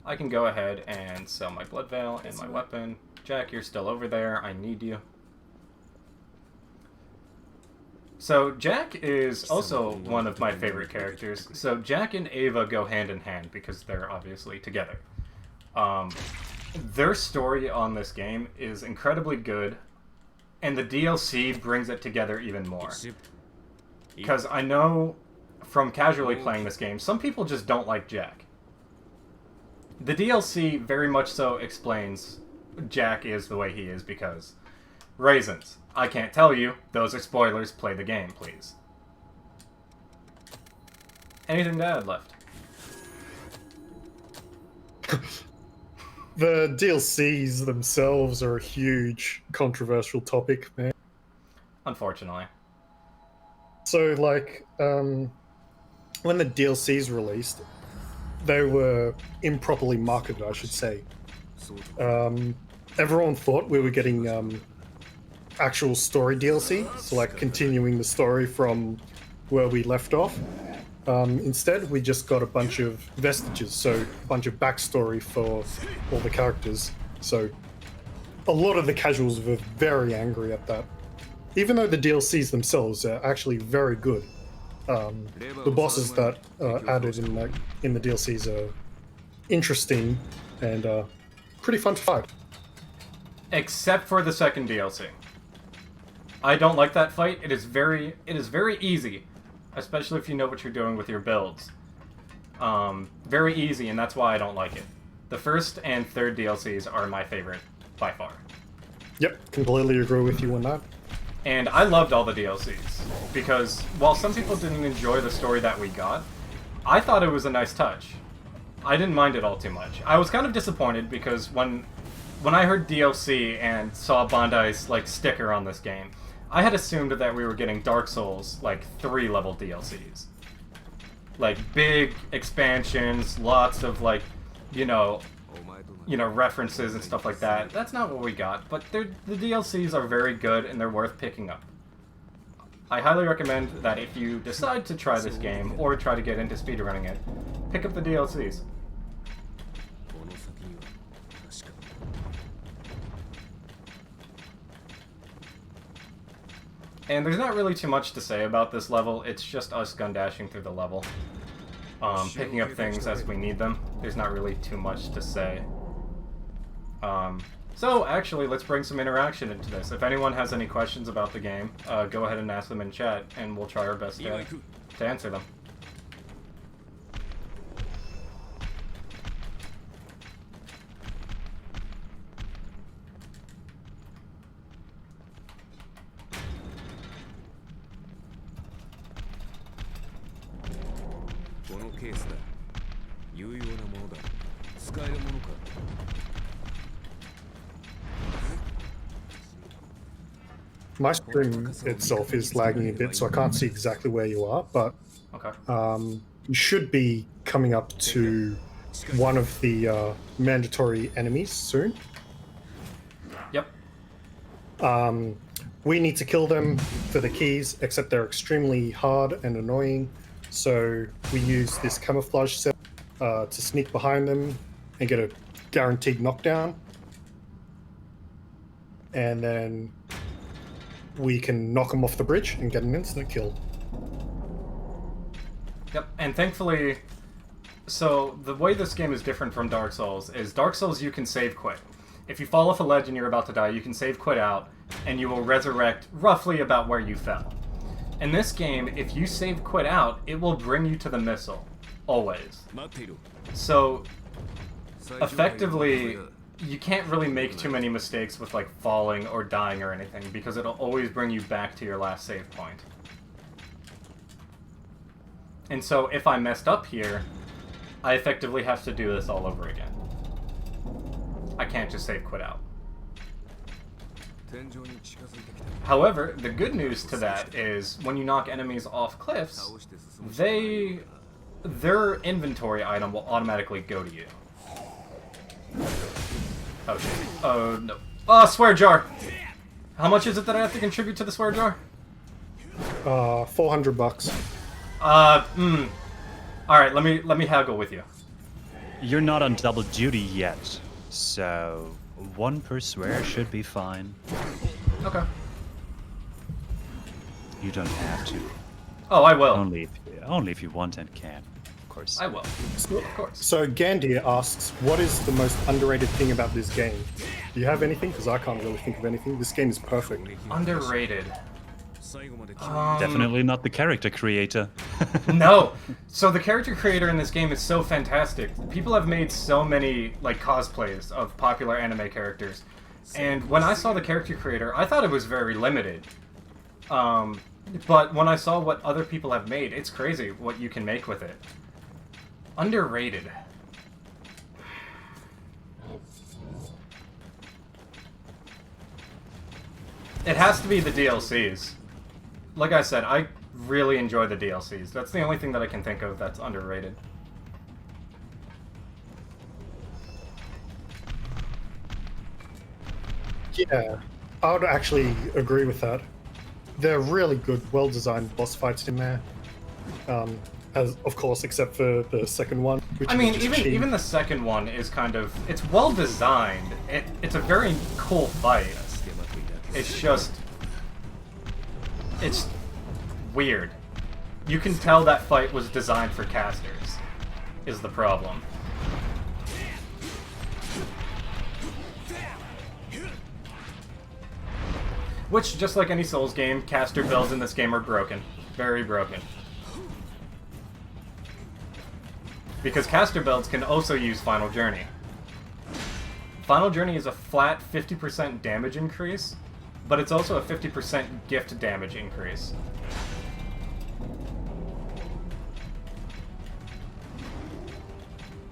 I can go ahead and sell my blood veil and my weapon. Jack, you're still over there. I need you. So, Jack is also one of my favorite characters. So, Jack and Ava go hand in hand because they're obviously together. Their story on this game is incredibly good, and the DLC brings it together even more. Because I know from casually playing this game, some people just don't like Jack. The DLC very much so explains Jack is the way he is because reasons. I can't tell you. Those are spoilers. Play the game, please. Anything to add left? The DLCs themselves are a huge controversial topic, man. Unfortunately. So, like, when the DLCs released, they were improperly marketed, I should say. Everyone thought we were getting actual story DLC, so like continuing the story from where we left off. Instead, we just got a bunch of vestiges, so a bunch of backstory for all the characters. So a lot of the casuals were very angry at that. Even though the DLCs themselves are actually very good. The bosses that are added in the DLCs are interesting and pretty fun to fight. Except for the second DLC. I don't like that fight. It is very easy, especially if you know what you're doing with your builds. Very easy, and that's why I don't like it. The first and third DLCs are my favorite by far. Yep, completely agree with you on that. And I loved all the DLCs, because while some people didn't enjoy the story that we got, I thought it was a nice touch. I didn't mind it all too much. I was kind of disappointed because when I heard DLC and saw Bandai's like sticker on this game, I had assumed that we were getting Dark Souls like 3-level DLCs. Like big expansions, lots of like, you know, references and stuff like that. That's not what we got, but the DLCs are very good and they're worth picking up. I highly recommend that if you decide to try this game or try to get into speedrunning it, pick up the DLCs. And there's not really too much to say about this level, it's just us gun dashing through the level. Picking up things as we need them. There's not really too much to say. So actually, let's bring some interaction into this. If anyone has any questions about the game, go ahead and ask them in chat, and we'll try our best to answer them. My stream itself is lagging a bit, so I can't see exactly where you are, but Okay. you should be coming up to one of the mandatory enemies soon. Yep. We need to kill them for the keys, except they're extremely hard and annoying, so we use this camouflage set to sneak behind them and get a guaranteed knockdown. And then we can knock them off the bridge and get an instant kill. Yep, and thankfully, so the way this game is different from Dark Souls is Dark Souls you can save quit. If you fall off a ledge and you're about to die, you can save quit out, and you will resurrect roughly about where you fell. In this game, if you save quit out, it will bring you to the missile, always. So, effectively, you can't really make too many mistakes with like falling or dying or anything, because it'll always bring you back to your last save point. And so if I messed up here, I effectively have to do this all over again. I can't just save quit out. However, the good news to that is when you knock enemies off cliffs, their inventory item will automatically go to you. Oh shit. Oh no. Oh, swear jar! How much is it that I have to contribute to the swear jar? $400. Alright, let me haggle with you. You're not on double duty yet, so 1 per swear should be fine. Okay. You don't have to. Oh, I will. Only if you want and can, of course. I will. Of course. So Gandir asks, what is the most underrated thing about this game? Do you have anything? Because I can't really think of anything. This game is perfect. Underrated. Definitely not the character creator. No. So the character creator in this game is so fantastic. People have made so many like cosplays of popular anime characters. And when I saw the character creator, I thought it was very limited. But when I saw what other people have made, it's crazy what you can make with it. Underrated. It has to be the DLCs. Like I said, I really enjoy the DLCs. That's the only thing that I can think of that's underrated. Yeah, I would actually agree with that. They're really good, well-designed boss fights in there. As of course, except for the second one. Which I mean, is just cheap. even the second one is kind of... It's well designed. It's a very cool fight. It's just... It's weird. You can tell that fight was designed for casters, is the problem. Which, just like any Souls game, caster builds in this game are broken. Very broken. Because caster builds can also use Final Journey. Final Journey is a flat 50% damage increase, but it's also a 50% gift damage increase.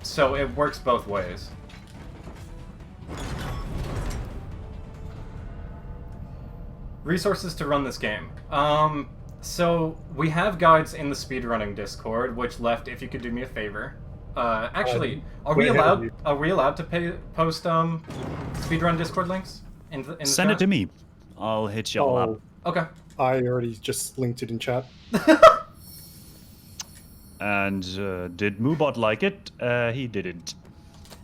So it works both ways. Resources to run this game. So we have guides in the speedrunning Discord, which left if you could do me a favor. Actually, are we allowed to post speedrun Discord links in the Send it chat? to me. I'll hit y'all up. Okay. I already just linked it in chat. And did Moobot like it? He didn't.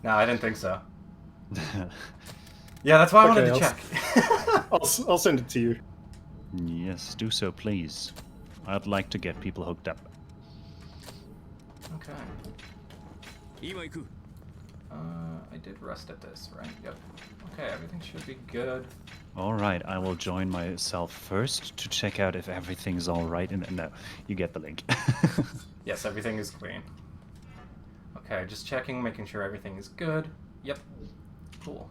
No, I didn't think so. Yeah, that's why I wanted to Okay, check. I'll send it to you. Yes, do so, please. I'd like to get people hooked up. Okay. I did rest at this, right? Yep. Okay, everything should be good. All right, I will join myself first to check out if everything's all right. And no, you get the link. Yes, everything is clean. Okay, just checking, making sure everything is good. Yep. Cool.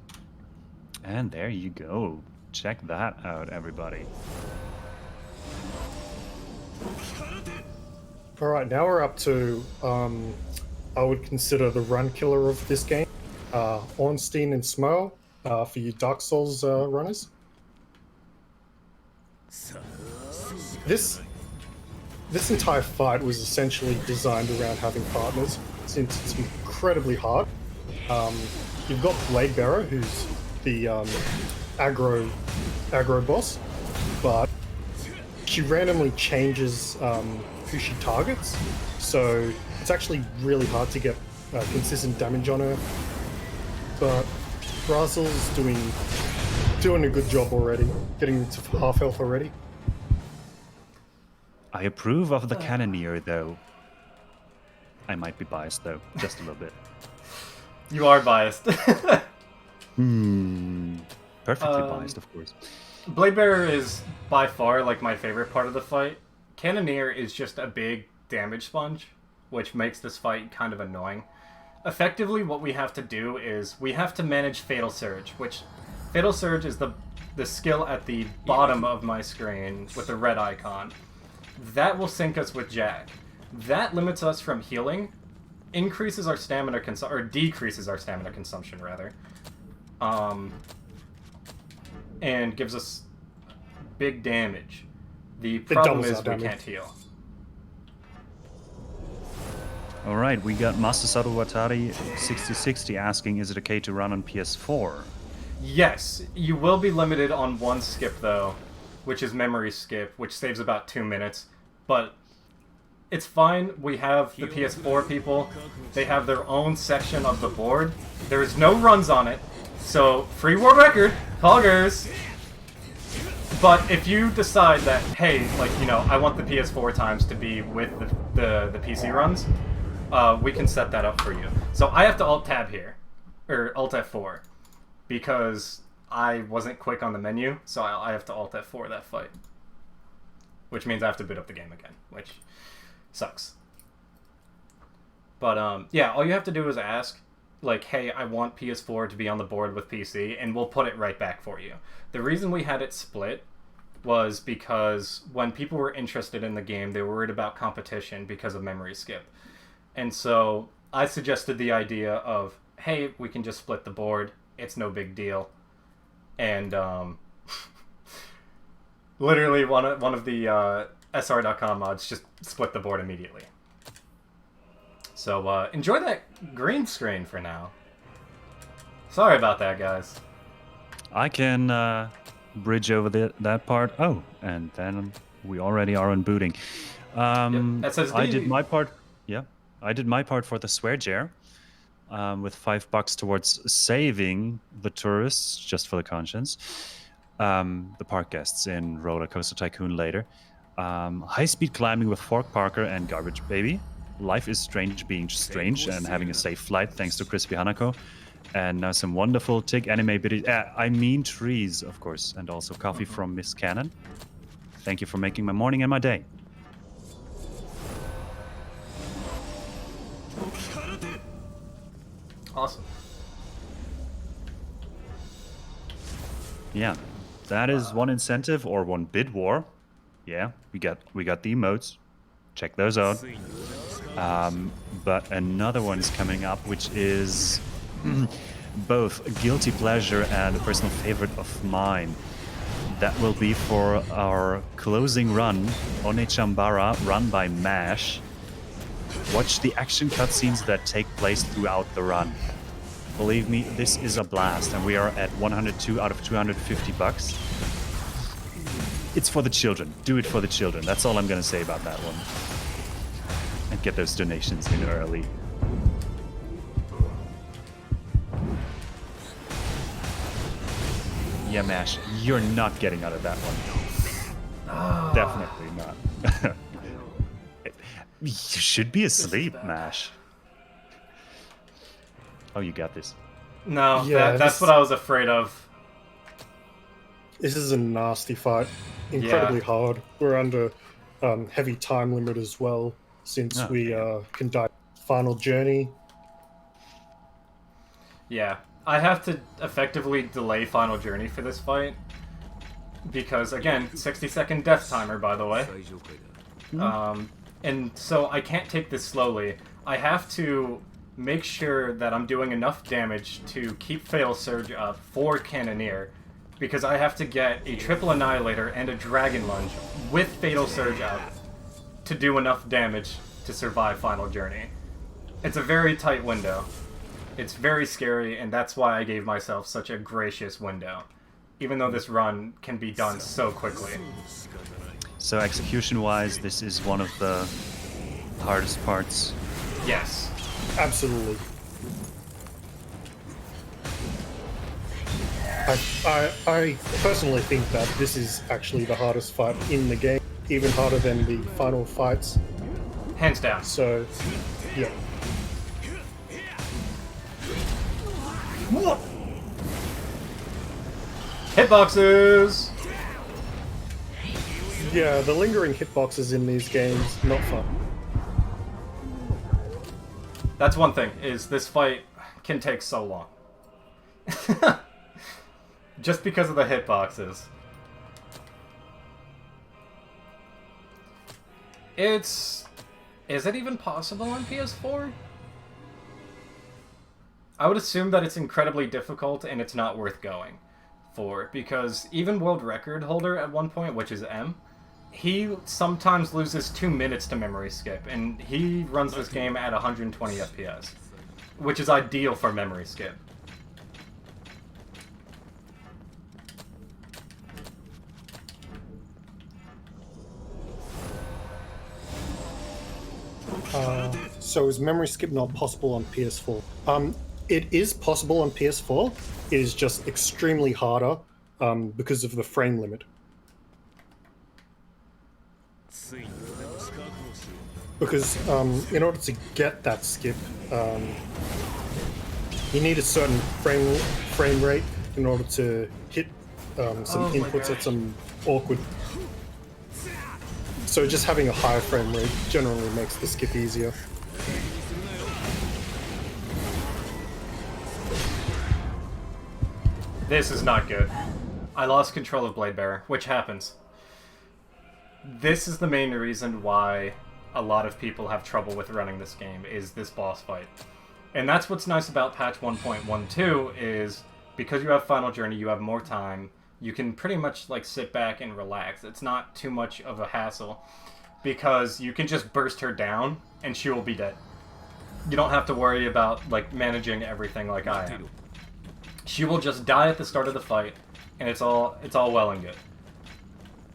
And there you go. Check that out, everybody. All right, now we're up to I would consider the run killer of this game, Ornstein and Smurl, for you Dark Souls runners. This entire fight was essentially designed around having partners, since it's incredibly hard. You've got Blade Bearer, who's the aggro boss, but she randomly changes who she targets, so it's actually really hard to get consistent damage on her. But Raosal's doing a good job already, getting to half health already. I approve of the Cannoneer, though. I might be biased, though, just a little bit. You are biased. Perfectly biased, of course. Blade Bearer is by far like my favorite part of the fight. Cannoneer is just a big damage sponge, which makes this fight kind of annoying. Effectively, what we have to do is we have to manage Fatal Surge, which Fatal Surge is the skill at the bottom of my screen with the red icon. That will sync us with Jack. That limits us from healing, increases our stamina or decreases our stamina consumption rather, and gives us big damage. The problem is we can't heal. All right, we got Masasato Watari 6060 asking, is it okay to run on PS4? Yes, you will be limited on one skip though, which is memory skip, which saves about 2 minutes. But it's fine. We have the PS4 people. They have their own section of the board. There is no runs on it, so free world record, poggers. But if you decide that, hey, like, you know, I want the PS4 times to be with the PC runs, we can set that up for you. So I have to Alt-Tab here, or Alt-F4, because I wasn't quick on the menu, so I have to Alt-F4 that fight. Which means I have to boot up the game again, which sucks. But, yeah, all you have to do is ask, like, hey, I want PS4 to be on the board with PC, and we'll put it right back for you. The reason we had it split was because when people were interested in the game, they were worried about competition because of memory skip. And so I suggested the idea of, hey, we can just split the board. It's no big deal. And literally one of the SR.com mods just split the board immediately. So enjoy that green screen for now. Sorry about that, guys. I can bridge over that part. Oh, and then we already are on booting. Yep. SSD. I did my part. Yeah, I did my part for the swear jar, with $5 towards saving the tourists, just for the conscience. The park guests in Roller Coaster Tycoon later. High-speed climbing with Fork Parker and Garbage Baby. Life is strange being strange and having a safe flight thanks to Crispy Hanako. And now some wonderful TIG anime videos. I mean trees, of course. And also coffee from Miss Cannon. Thank you for making my morning and my day. Awesome. Yeah, that is one incentive or one bid war. Yeah, we got the emotes. Check those out. But another one is coming up, which is both a guilty pleasure and a personal favorite of mine. That will be for our closing run, One Chambara, run by MASH. Watch the action cutscenes that take place throughout the run. Believe me, this is a blast, and we are at 102 out of 250 bucks. It's for the children. Do it for the children. That's all I'm gonna say about that one. And get those donations in early. Yeah, MASH, you're not getting out of that one. Definitely not. You should be asleep, MASH. Oh, you got this. No, Yeah, that's what I was afraid of. This is a nasty fight. Incredibly hard. We're under heavy time limit as well, since we conduct final journey. Yeah, I have to effectively delay Final Journey for this fight. Because, again, 60-second death timer, by the way. And so I can't take this slowly. I have to make sure that I'm doing enough damage to keep Fatal Surge up for Cannoneer. Because I have to get a Triple Annihilator and a Dragon Lunge with Fatal Surge up to do enough damage to survive Final Journey. It's a very tight window. It's very scary, and that's why I gave myself such a gracious window. Even though this run can be done so quickly. So execution-wise, this is one of the hardest parts. Yes. Absolutely. I personally think that this is actually the hardest fight in the game, even harder than the final fights. Hands down. So, yeah. Hitboxes! Yeah, the lingering hitboxes in these games, not fun. That's one thing, is this fight can take so long. Just because of the hitboxes. Is it even possible on PS4? I would assume that it's incredibly difficult and it's not worth going for, because even world record holder at one point, which is M, he sometimes loses 2 minutes to memory skip, and he runs this game at 120 FPS, which is ideal for memory skip. So is memory skip not possible on PS4? It is possible on PS4. It is just extremely harder because of the frame limit. Because in order to get that skip, you need a certain frame rate in order to hit some inputs at some awkward. So just having a higher frame rate generally makes the skip easier. This is not good. I lost control of Blade Bearer, which happens. This is the main reason why a lot of people have trouble with running this game, is this boss fight. And that's what's nice about patch 1.12, is because you have Final Journey, you have more time, you can pretty much like sit back and relax. It's not too much of a hassle, because you can just burst her down and she will be dead. You don't have to worry about like managing everything like I am. She will just die at the start of the fight, and it's all well and good.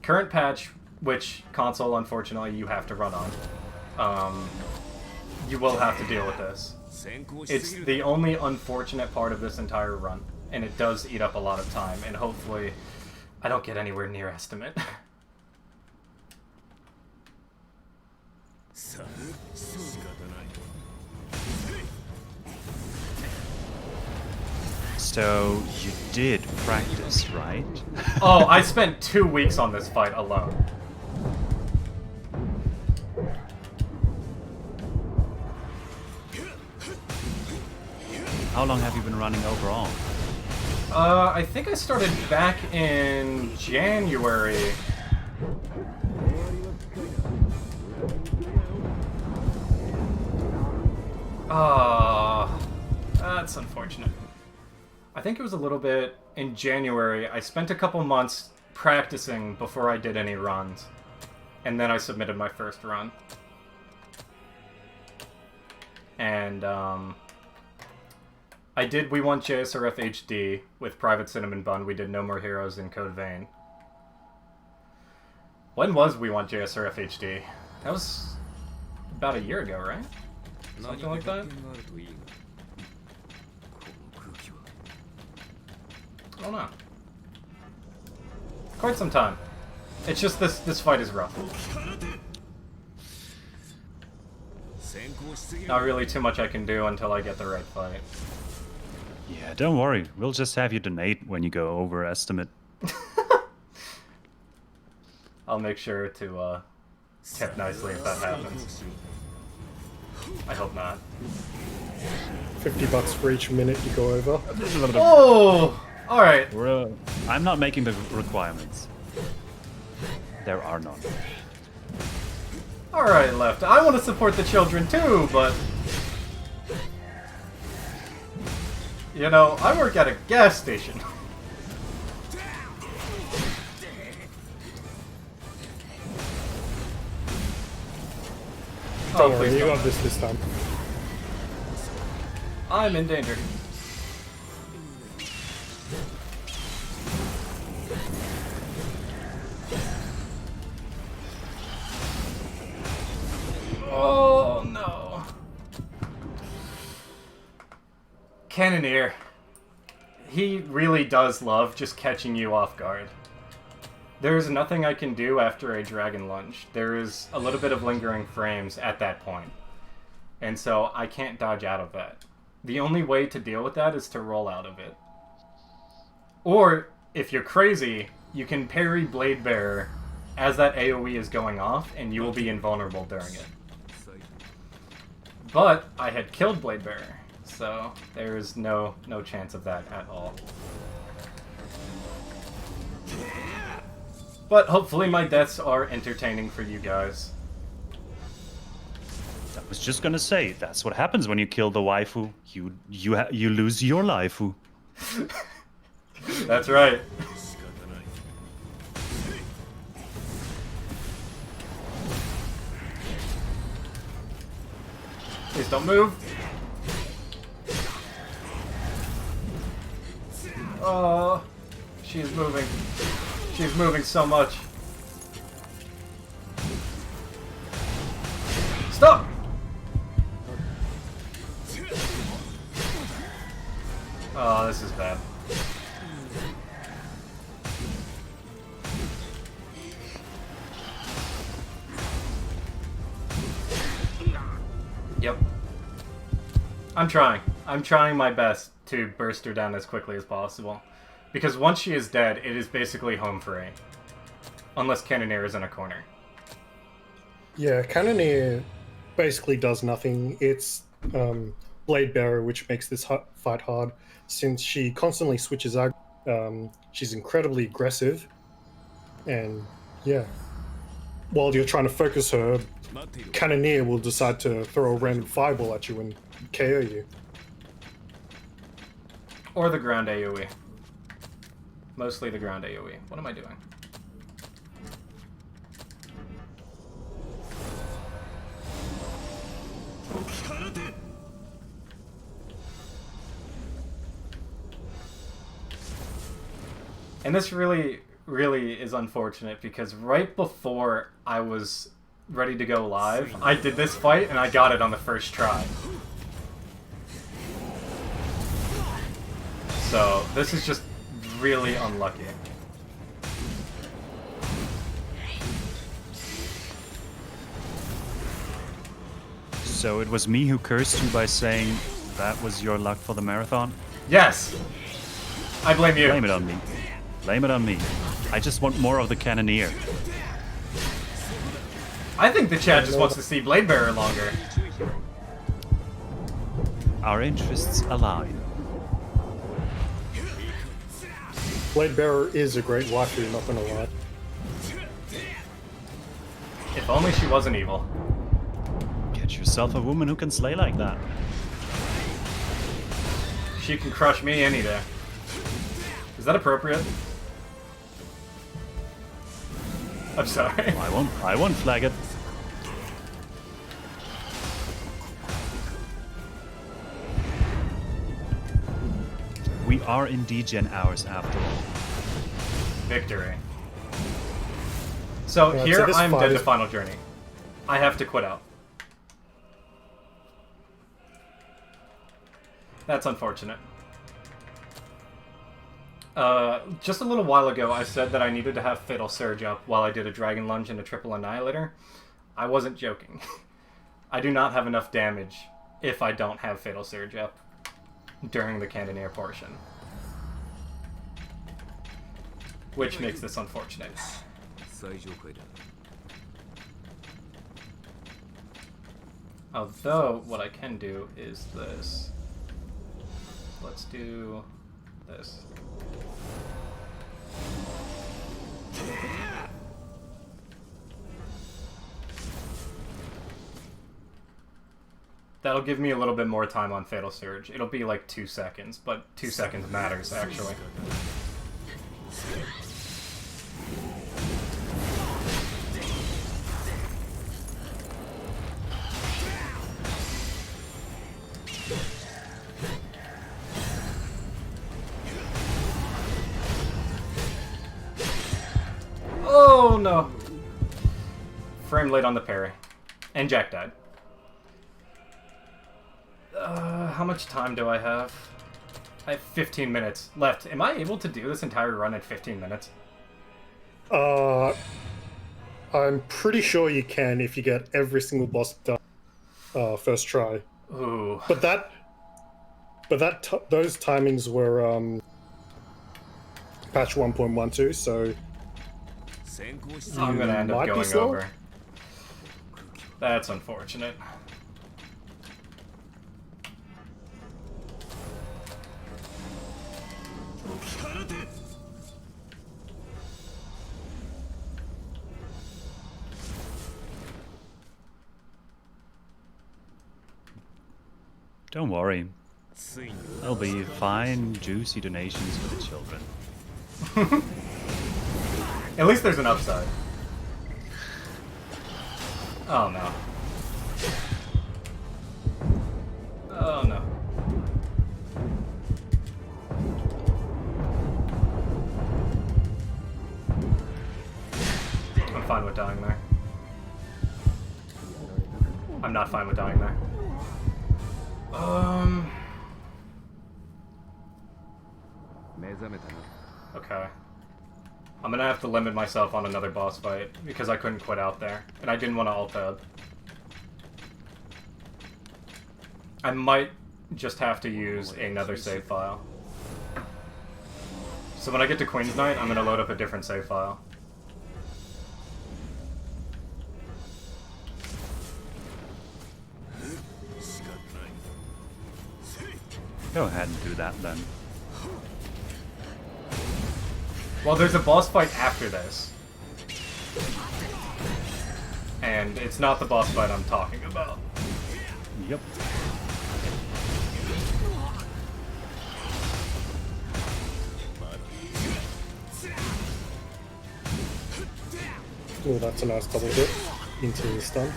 Current patch, which console unfortunately you have to run on, you will have to deal with this. It's the only unfortunate part of this entire run, and it does eat up a lot of time, and hopefully I don't get anywhere near estimate. So you did practice, right? Oh, I spent 2 weeks on this fight alone. How long have you been running overall? I think I started back in January. That's unfortunate. I think it was a little bit in January. I spent a couple months practicing before I did any runs. And then I submitted my first run. And, we won JSRF HD with Private Cinnamon Bun. We did No More Heroes in Code Vein. When was we won JSRF HD? That was about a year ago, right? Something like that? I don't know. Quite some time. It's just this fight is rough. Not really too much I can do until I get the right fight. Yeah, don't worry. We'll just have you donate when you go over estimate. I'll make sure to tip nicely if that happens. I hope not. $50 for each minute you go over. Oh! Alright. I'm not making the requirements. There are none. Alright, Left. I want to support the children too, but... You know, I work at a gas station. Don't worry, you got this time. I'm in danger. Oh no. Cannoneer. He really does love just catching you off guard. There is nothing I can do after a dragon lunge. There is a little bit of lingering frames at that point. And so I can't dodge out of that. The only way to deal with that is to roll out of it. Or, if you're crazy, you can parry Blade Bearer as that AoE is going off, and you will be invulnerable during it. But I had killed Blade Bearer, so there is no chance of that at all. But hopefully my deaths are entertaining for you guys. I was just gonna say, that's what happens when you kill the waifu. You lose your laifu. That's right. Please don't move. Oh, she's moving. She's moving so much. Stop! Oh, this is bad. Yep. I'm trying. I'm trying my best to burst her down as quickly as possible. Because once she is dead, it is basically home free. Unless Cannoneer is in a corner. Yeah, Cannoneer basically does nothing. It's Blade Bearer which makes this fight hard, since she constantly switches out. She's incredibly aggressive, and yeah, while you're trying to focus her, Cannoneer will decide to throw a random fireball at you and KO you. Or the ground AoE. Mostly the ground AoE. What am I doing? And this really is unfortunate, because right before I was ready to go live, I did this fight and I got it on the first try. So this is just really unlucky. So it was me who cursed you by saying that was your luck for the marathon? Yes! I blame you. Blame it on me. Blame it on me. I just want more of the Cannoneer. I think the chat just wants to see Blade Bearer longer. Our interests align. Blade Bearer is a great waifu, not gonna lie. If only she wasn't evil. Get yourself a woman who can slay like that. She can crush me any day. Is that appropriate? I'm sorry. I won't flag it. We are in degen hours after all. Victory. So Yeah, here so this I'm fight dead to is- final journey. I have to quit out. That's unfortunate. Just a little while ago, I said that I needed to have Fatal Surge up while I did a Dragon Lunge and a Triple Annihilator. I wasn't joking. I do not have enough damage if I don't have Fatal Surge up during the Cannoneer portion. Which makes this unfortunate. Although, what I can do is this. Let's do this. That'll give me a little bit more time on Fatal Surge. It'll be like 2 seconds, but 2 seconds matters, actually. Oh no! Frame late on the parry. And Jack died. How much time do I have? I have 15 minutes left. Am I able to do this entire run in 15 minutes? I'm pretty sure you can if you get every single boss done first try. Ooh. But those timings were patch 1.12, so I'm gonna end up might be going slow. over. That's unfortunate. Don't worry. There'll be fine, juicy donations for the children. At least there's an upside. Oh no. Oh no. I'm fine with dying there. I'm not fine with dying there. Okay. I'm gonna have to limit myself on another boss fight because I couldn't quit out there, and I didn't want to alt-tab. I might just have to use another save file. So when I get to Queen's Night, I'm gonna load up a different save file. Go ahead and do that then. Well, there's a boss fight after this. And it's not the boss fight I'm talking about. Yep. Oh, that's a nice double hit into the stun.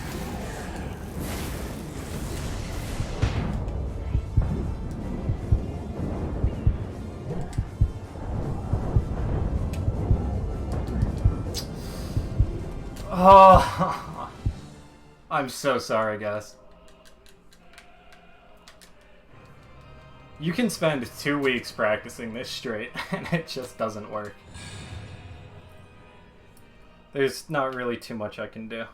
Oh, I'm so sorry, guys. You can spend 2 weeks practicing this straight, and it just doesn't work. There's not really too much I can do.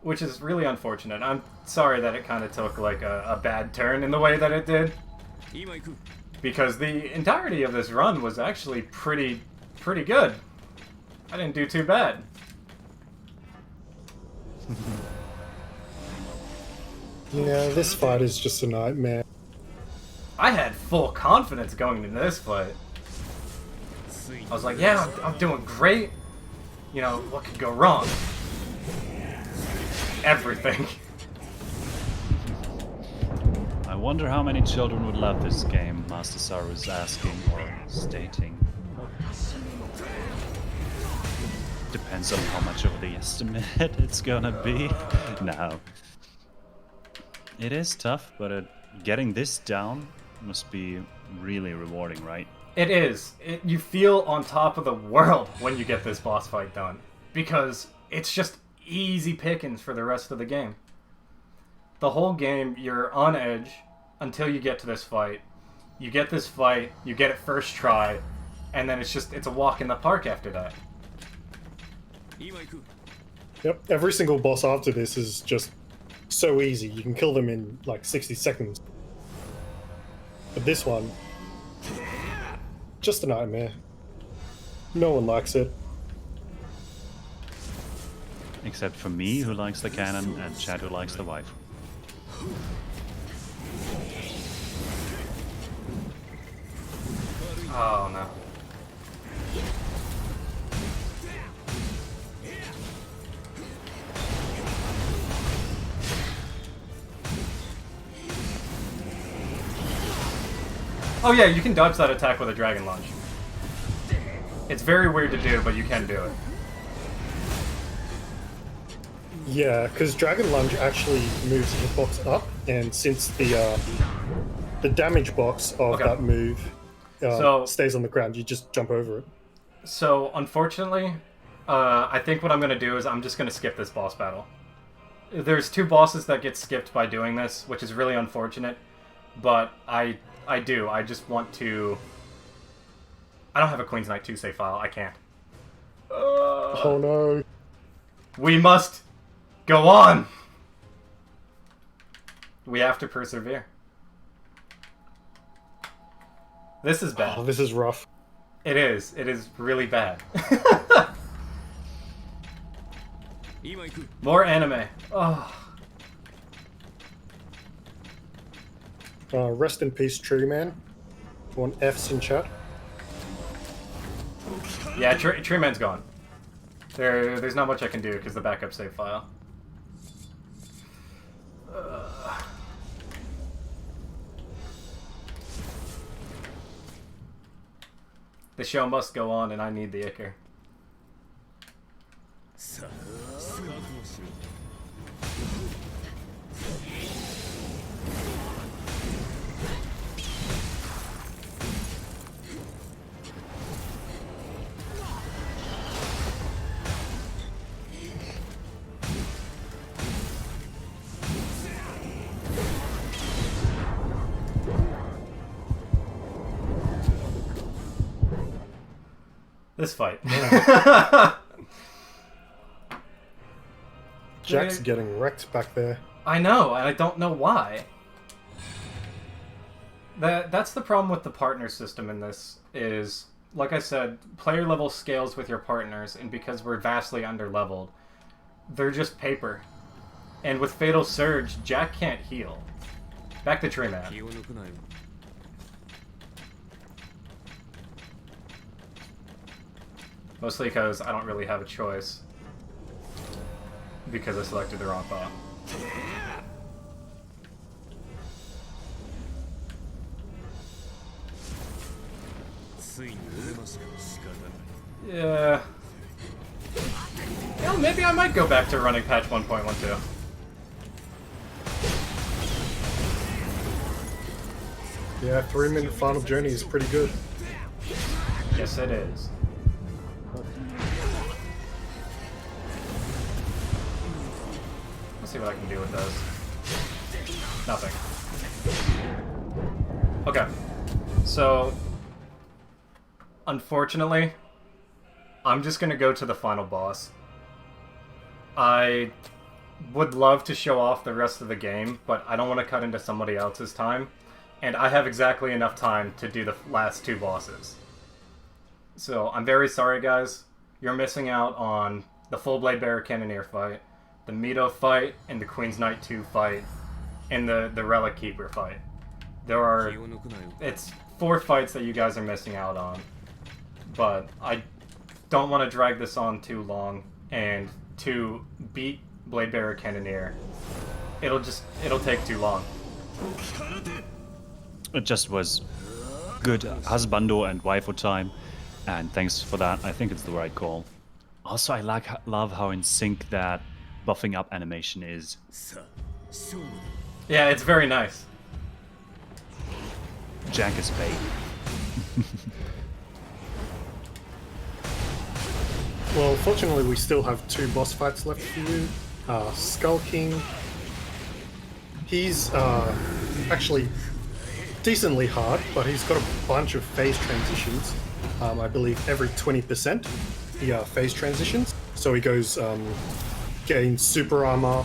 Which is really unfortunate. I'm sorry that it kind of took like a bad turn in the way that it did. Because the entirety of this run was actually pretty good. I didn't do too bad. Yeah, this fight is just a nightmare. I had full confidence going into this fight. I was like, yeah, I'm doing great. You know, what could go wrong? Everything. I wonder how many children would love this game, Master Saru is asking or stating. Depends on how much of the estimate it's gonna be. No. It is tough, but getting this down must be really rewarding, right? It is. You feel on top of the world when you get this boss fight done. Because it's just easy pickings for the rest of the game. The whole game, you're on edge until you get to this fight. You get this fight, you get it first try, and then it's a walk in the park after that. Yep, every single boss after this is just so easy. You can kill them in like 60 seconds. But this one, just a nightmare. No one likes it. Except for me, who likes the cannon, and Chad, who likes the wife. Oh no. Oh yeah, you can dodge that attack with a dragon lunge. It's very weird to do, but you can do it. Yeah, because Dragon Lunge actually moves the hitbox up, and since the damage box of Okay. that move So- stays on the ground, you just jump over it. So, unfortunately, I think what I'm going to do is I'm just going to skip this boss battle. There's 2 bosses that get skipped by doing this, which is really unfortunate, but I do. I just want to... I don't have a Queen's Knight 2 save file. I can't. Oh no. We must go on! We have to persevere. This is bad. Oh, this is rough. It is. It is really bad. More anime. Oh. Rest in peace, Tree Man. Want F's in chat? Yeah, Tree Man's gone. There's not much I can do because the backup save file. The show must go on, and I need the Icar. This fight. Jack's getting wrecked back there. I know, and I don't know why. That's the problem with the partner system in this, is, like I said, player level scales with your partners, and because we're vastly underleveled, they're just paper. And with Fatal Surge, Jack can't heal. Back to Tree Man. Mostly because I don't really have a choice. Because I selected the wrong thought. Yeah. Well, maybe I might go back to running patch 1.12. Yeah, 3-minute final journey is pretty good. Yes, it is. Let's see what I can do with those. Nothing. Okay. So, unfortunately, I'm just gonna go to the final boss. I would love to show off the rest of the game, but I don't want to cut into somebody else's time. And I have exactly enough time to do the last 2 bosses. So, I'm very sorry, guys. You're missing out on the Full Blade Bearer Cannoneer fight, the Mito fight, and the Queen's Knight 2 fight, and the Relic Keeper fight. It's 4 fights that you guys are missing out on. But I don't want to drag this on too long, and to beat Bladebearer Cannoneer, it'll take too long. It just was good husbando and waifu time, and thanks for that. I think it's the right call. Also, I love how in sync that buffing up animation is. Yeah, it's very nice. Jack is paid. Well, fortunately, we still have 2 boss fights left for you. Skull King. He's actually decently hard, but he's got a bunch of phase transitions. I believe every 20% he phase transitions. So he goes, gains super armor,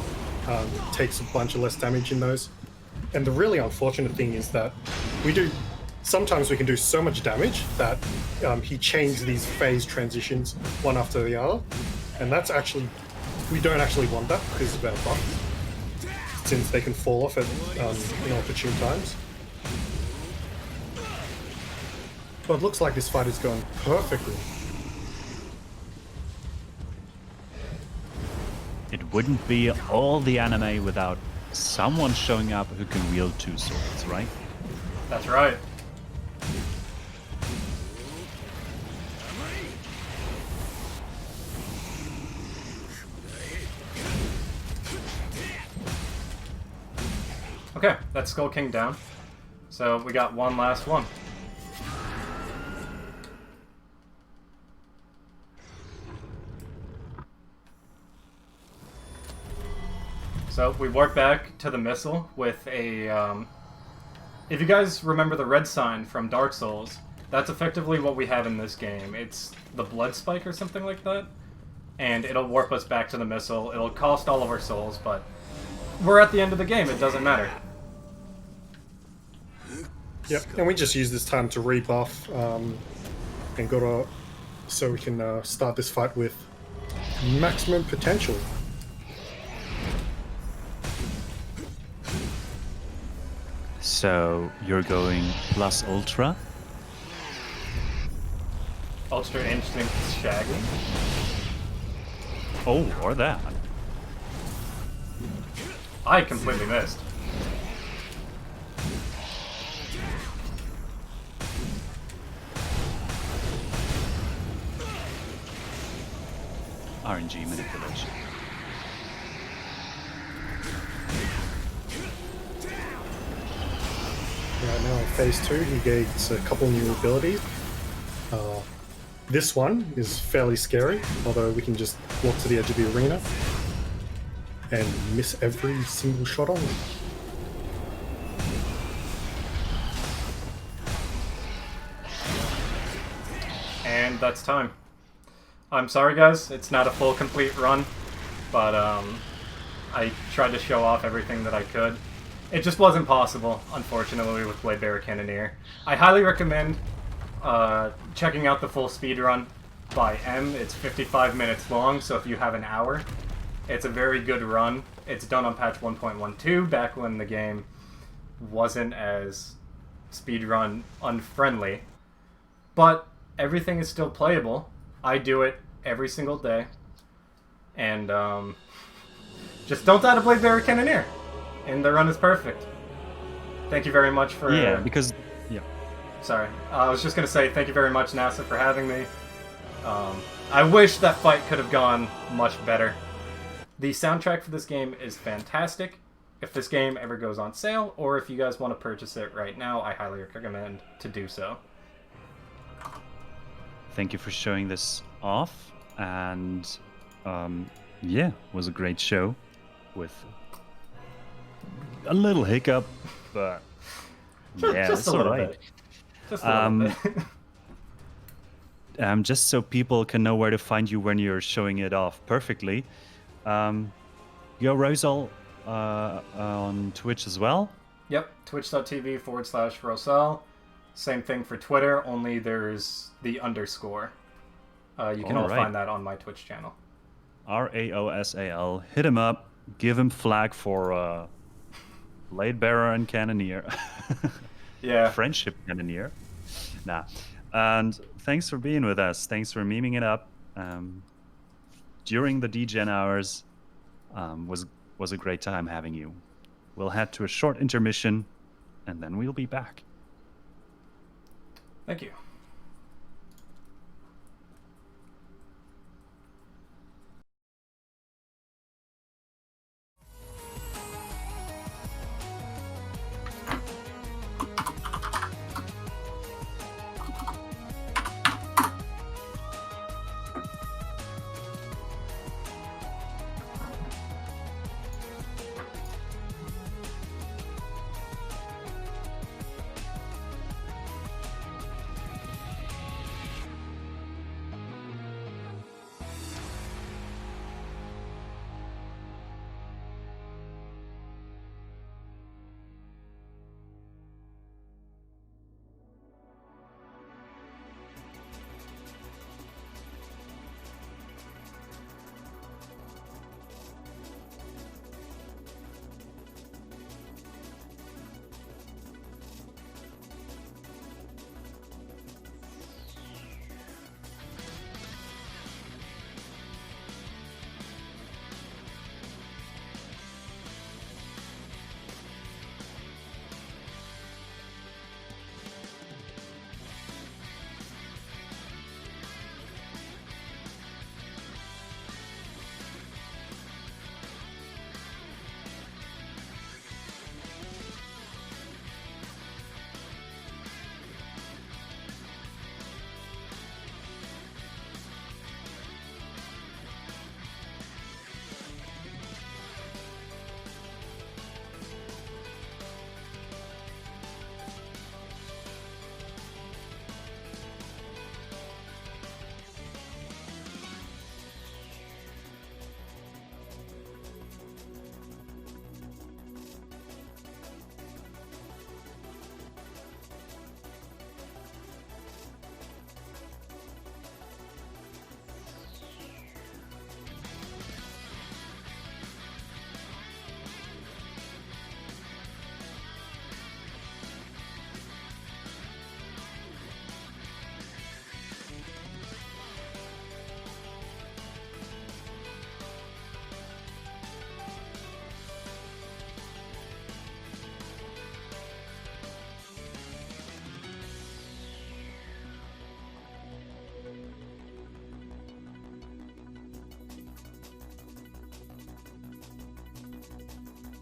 takes a bunch of less damage in those. And the really unfortunate thing is that sometimes we can do so much damage that he chains these phase transitions one after the other. And that's actually, we don't actually want that because of our buff, since they can fall off at inopportune times. But it looks like this fight is going perfectly. It wouldn't be all the anime without someone showing up who can wield 2 swords, right? That's right. Okay, that's Skull King down. So we got one last one. So we warp back to the missile with a, if you guys remember the red sign from Dark Souls, that's effectively what we have in this game. It's the blood spike or something like that, and it'll warp us back to the missile. It'll cost all of our souls, but we're at the end of the game, it doesn't matter. Yep, and we just use this time to rebuff and go to, so we can start this fight with maximum potential. So you're going plus ultra? Ultra Instinct Shaggy? Oh, or that. I completely missed. RNG manipulation. Right now in phase 2 he gains a couple new abilities. This one is fairly scary, although we can just walk to the edge of the arena and miss every single shot on it. And that's time. I'm sorry guys, it's not a full complete run, but I tried to show off everything that I could. It just wasn't possible, unfortunately, with Bladebearer Cannoneer. I highly recommend checking out the full speedrun by M. It's 55 minutes long, so if you have an hour, it's a very good run. It's done on patch 1.12, back when the game wasn't as speedrun unfriendly. But everything is still playable. I do it every single day. And just don't die to Bladebearer Cannoneer. And the run is perfect. Thank you very much for... Yeah, because... Yeah. Sorry. I was just going to say thank you very much, NASA, for having me. I wish that fight could have gone much better. The soundtrack for this game is fantastic. If this game ever goes on sale, or if you guys want to purchase it right now, I highly recommend to do so. Thank you for showing this off. And, yeah, it was a great show with... a little hiccup, but yeah, just it's a little alright. bit. Just a little bit. Just so people can know where to find you when you're showing it off perfectly. Yo, Raosal on Twitch as well? Yep, twitch.tv/Raosal. Same thing for Twitter, only there's the underscore. You can all find that on my Twitch channel. Raosal. Hit him up. Give him flag for... Bladebearer and Cannoneer. Yeah. Friendship cannoneer. Nah. And thanks for being with us. Thanks for memeing it up. During the DGen hours, was a great time having you. We'll head to a short intermission, and then we'll be back. Thank you.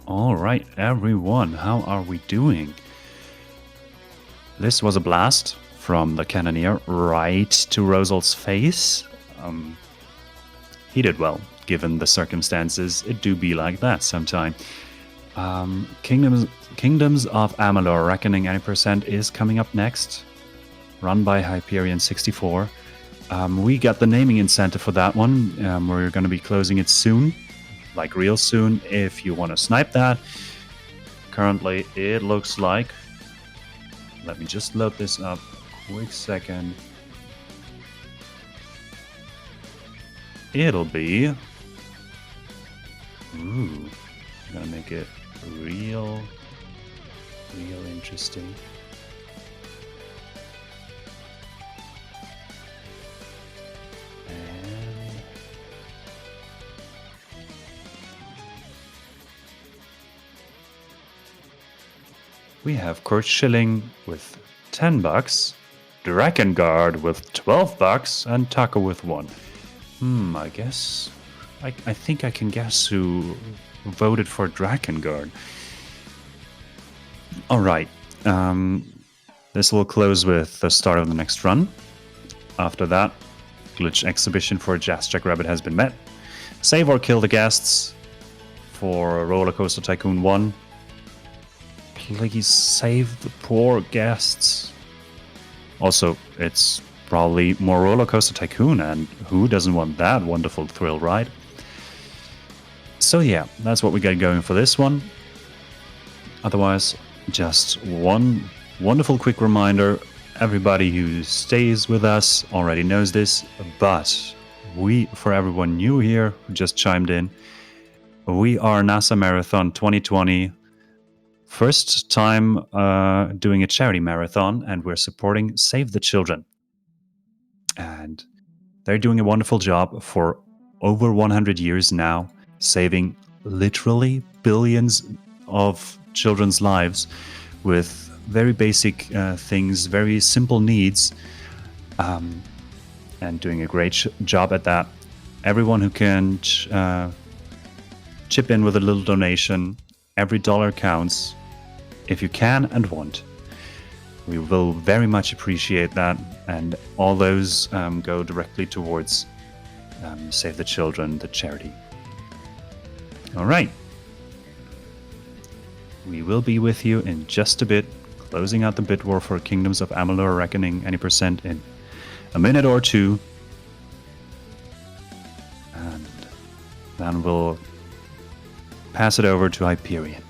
All right, everyone, how are we doing? This was a blast from the Cannoneer right to Raosal's face. He did well, given the circumstances. It do be like that sometime. Kingdoms of Amalur Reckoning Any Percent is coming up next, run by Hyperion64. We got the naming incentive for that one. We're going to be closing it soon, like real soon, if you want to snipe that. Currently, it looks like... Let me just load this up. Quick second. It'll be... Ooh. I'm gonna make it real interesting. And we have Kurt Schilling with $10, Drakengard with $12, and Taco with 1. I guess I think I can guess who voted for Drakengard. All right. This will close with the start of the next run. After that, glitch exhibition for Jazz Jackrabbit has been met. Save or kill the guests for Roller Coaster Tycoon 1. Please save the poor guests. Also, it's probably more Roller Coaster Tycoon, and who doesn't want that wonderful thrill ride? So yeah, that's what we got going for this one. Otherwise, just one wonderful quick reminder. Everybody who stays with us already knows this, but for everyone new here who just chimed in, we are NASA Marathon 2020 first time doing a charity marathon, and we're supporting Save the Children. And they're doing a wonderful job for over 100 years now, saving literally billions of children's lives with very basic things, very simple needs, and doing a great job at that. Everyone who can chip in with a little donation, every dollar counts if you can and want. We will very much appreciate that, and all those go directly towards Save the Children, the charity. All right. We will be with you in just a bit, closing out the bid war for Kingdoms of Amalur Reckoning any percent in a minute or two. And then we'll pass it over to Hyperion.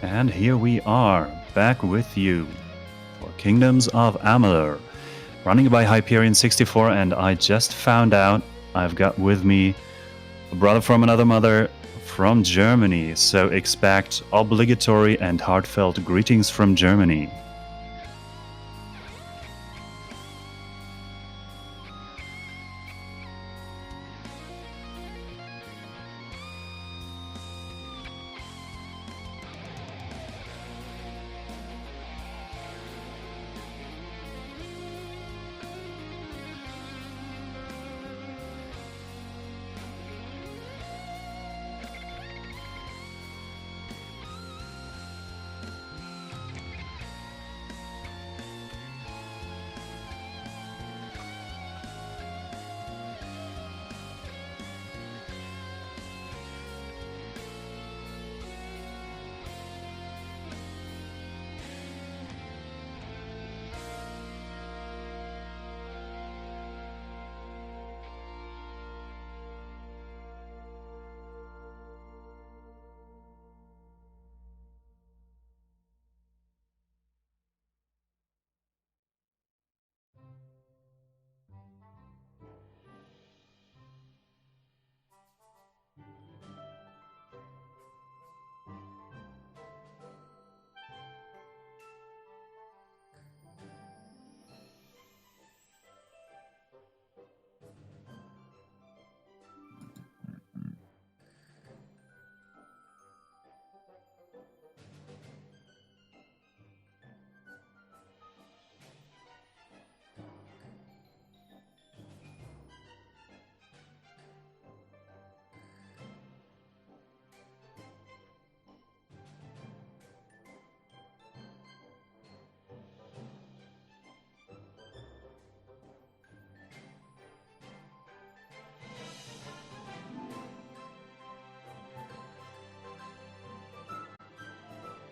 And here we are, back with you for Kingdoms of Amalur, running by Hyperion64, and I just found out I've got with me a brother from another mother from Germany, so expect obligatory and heartfelt greetings from Germany.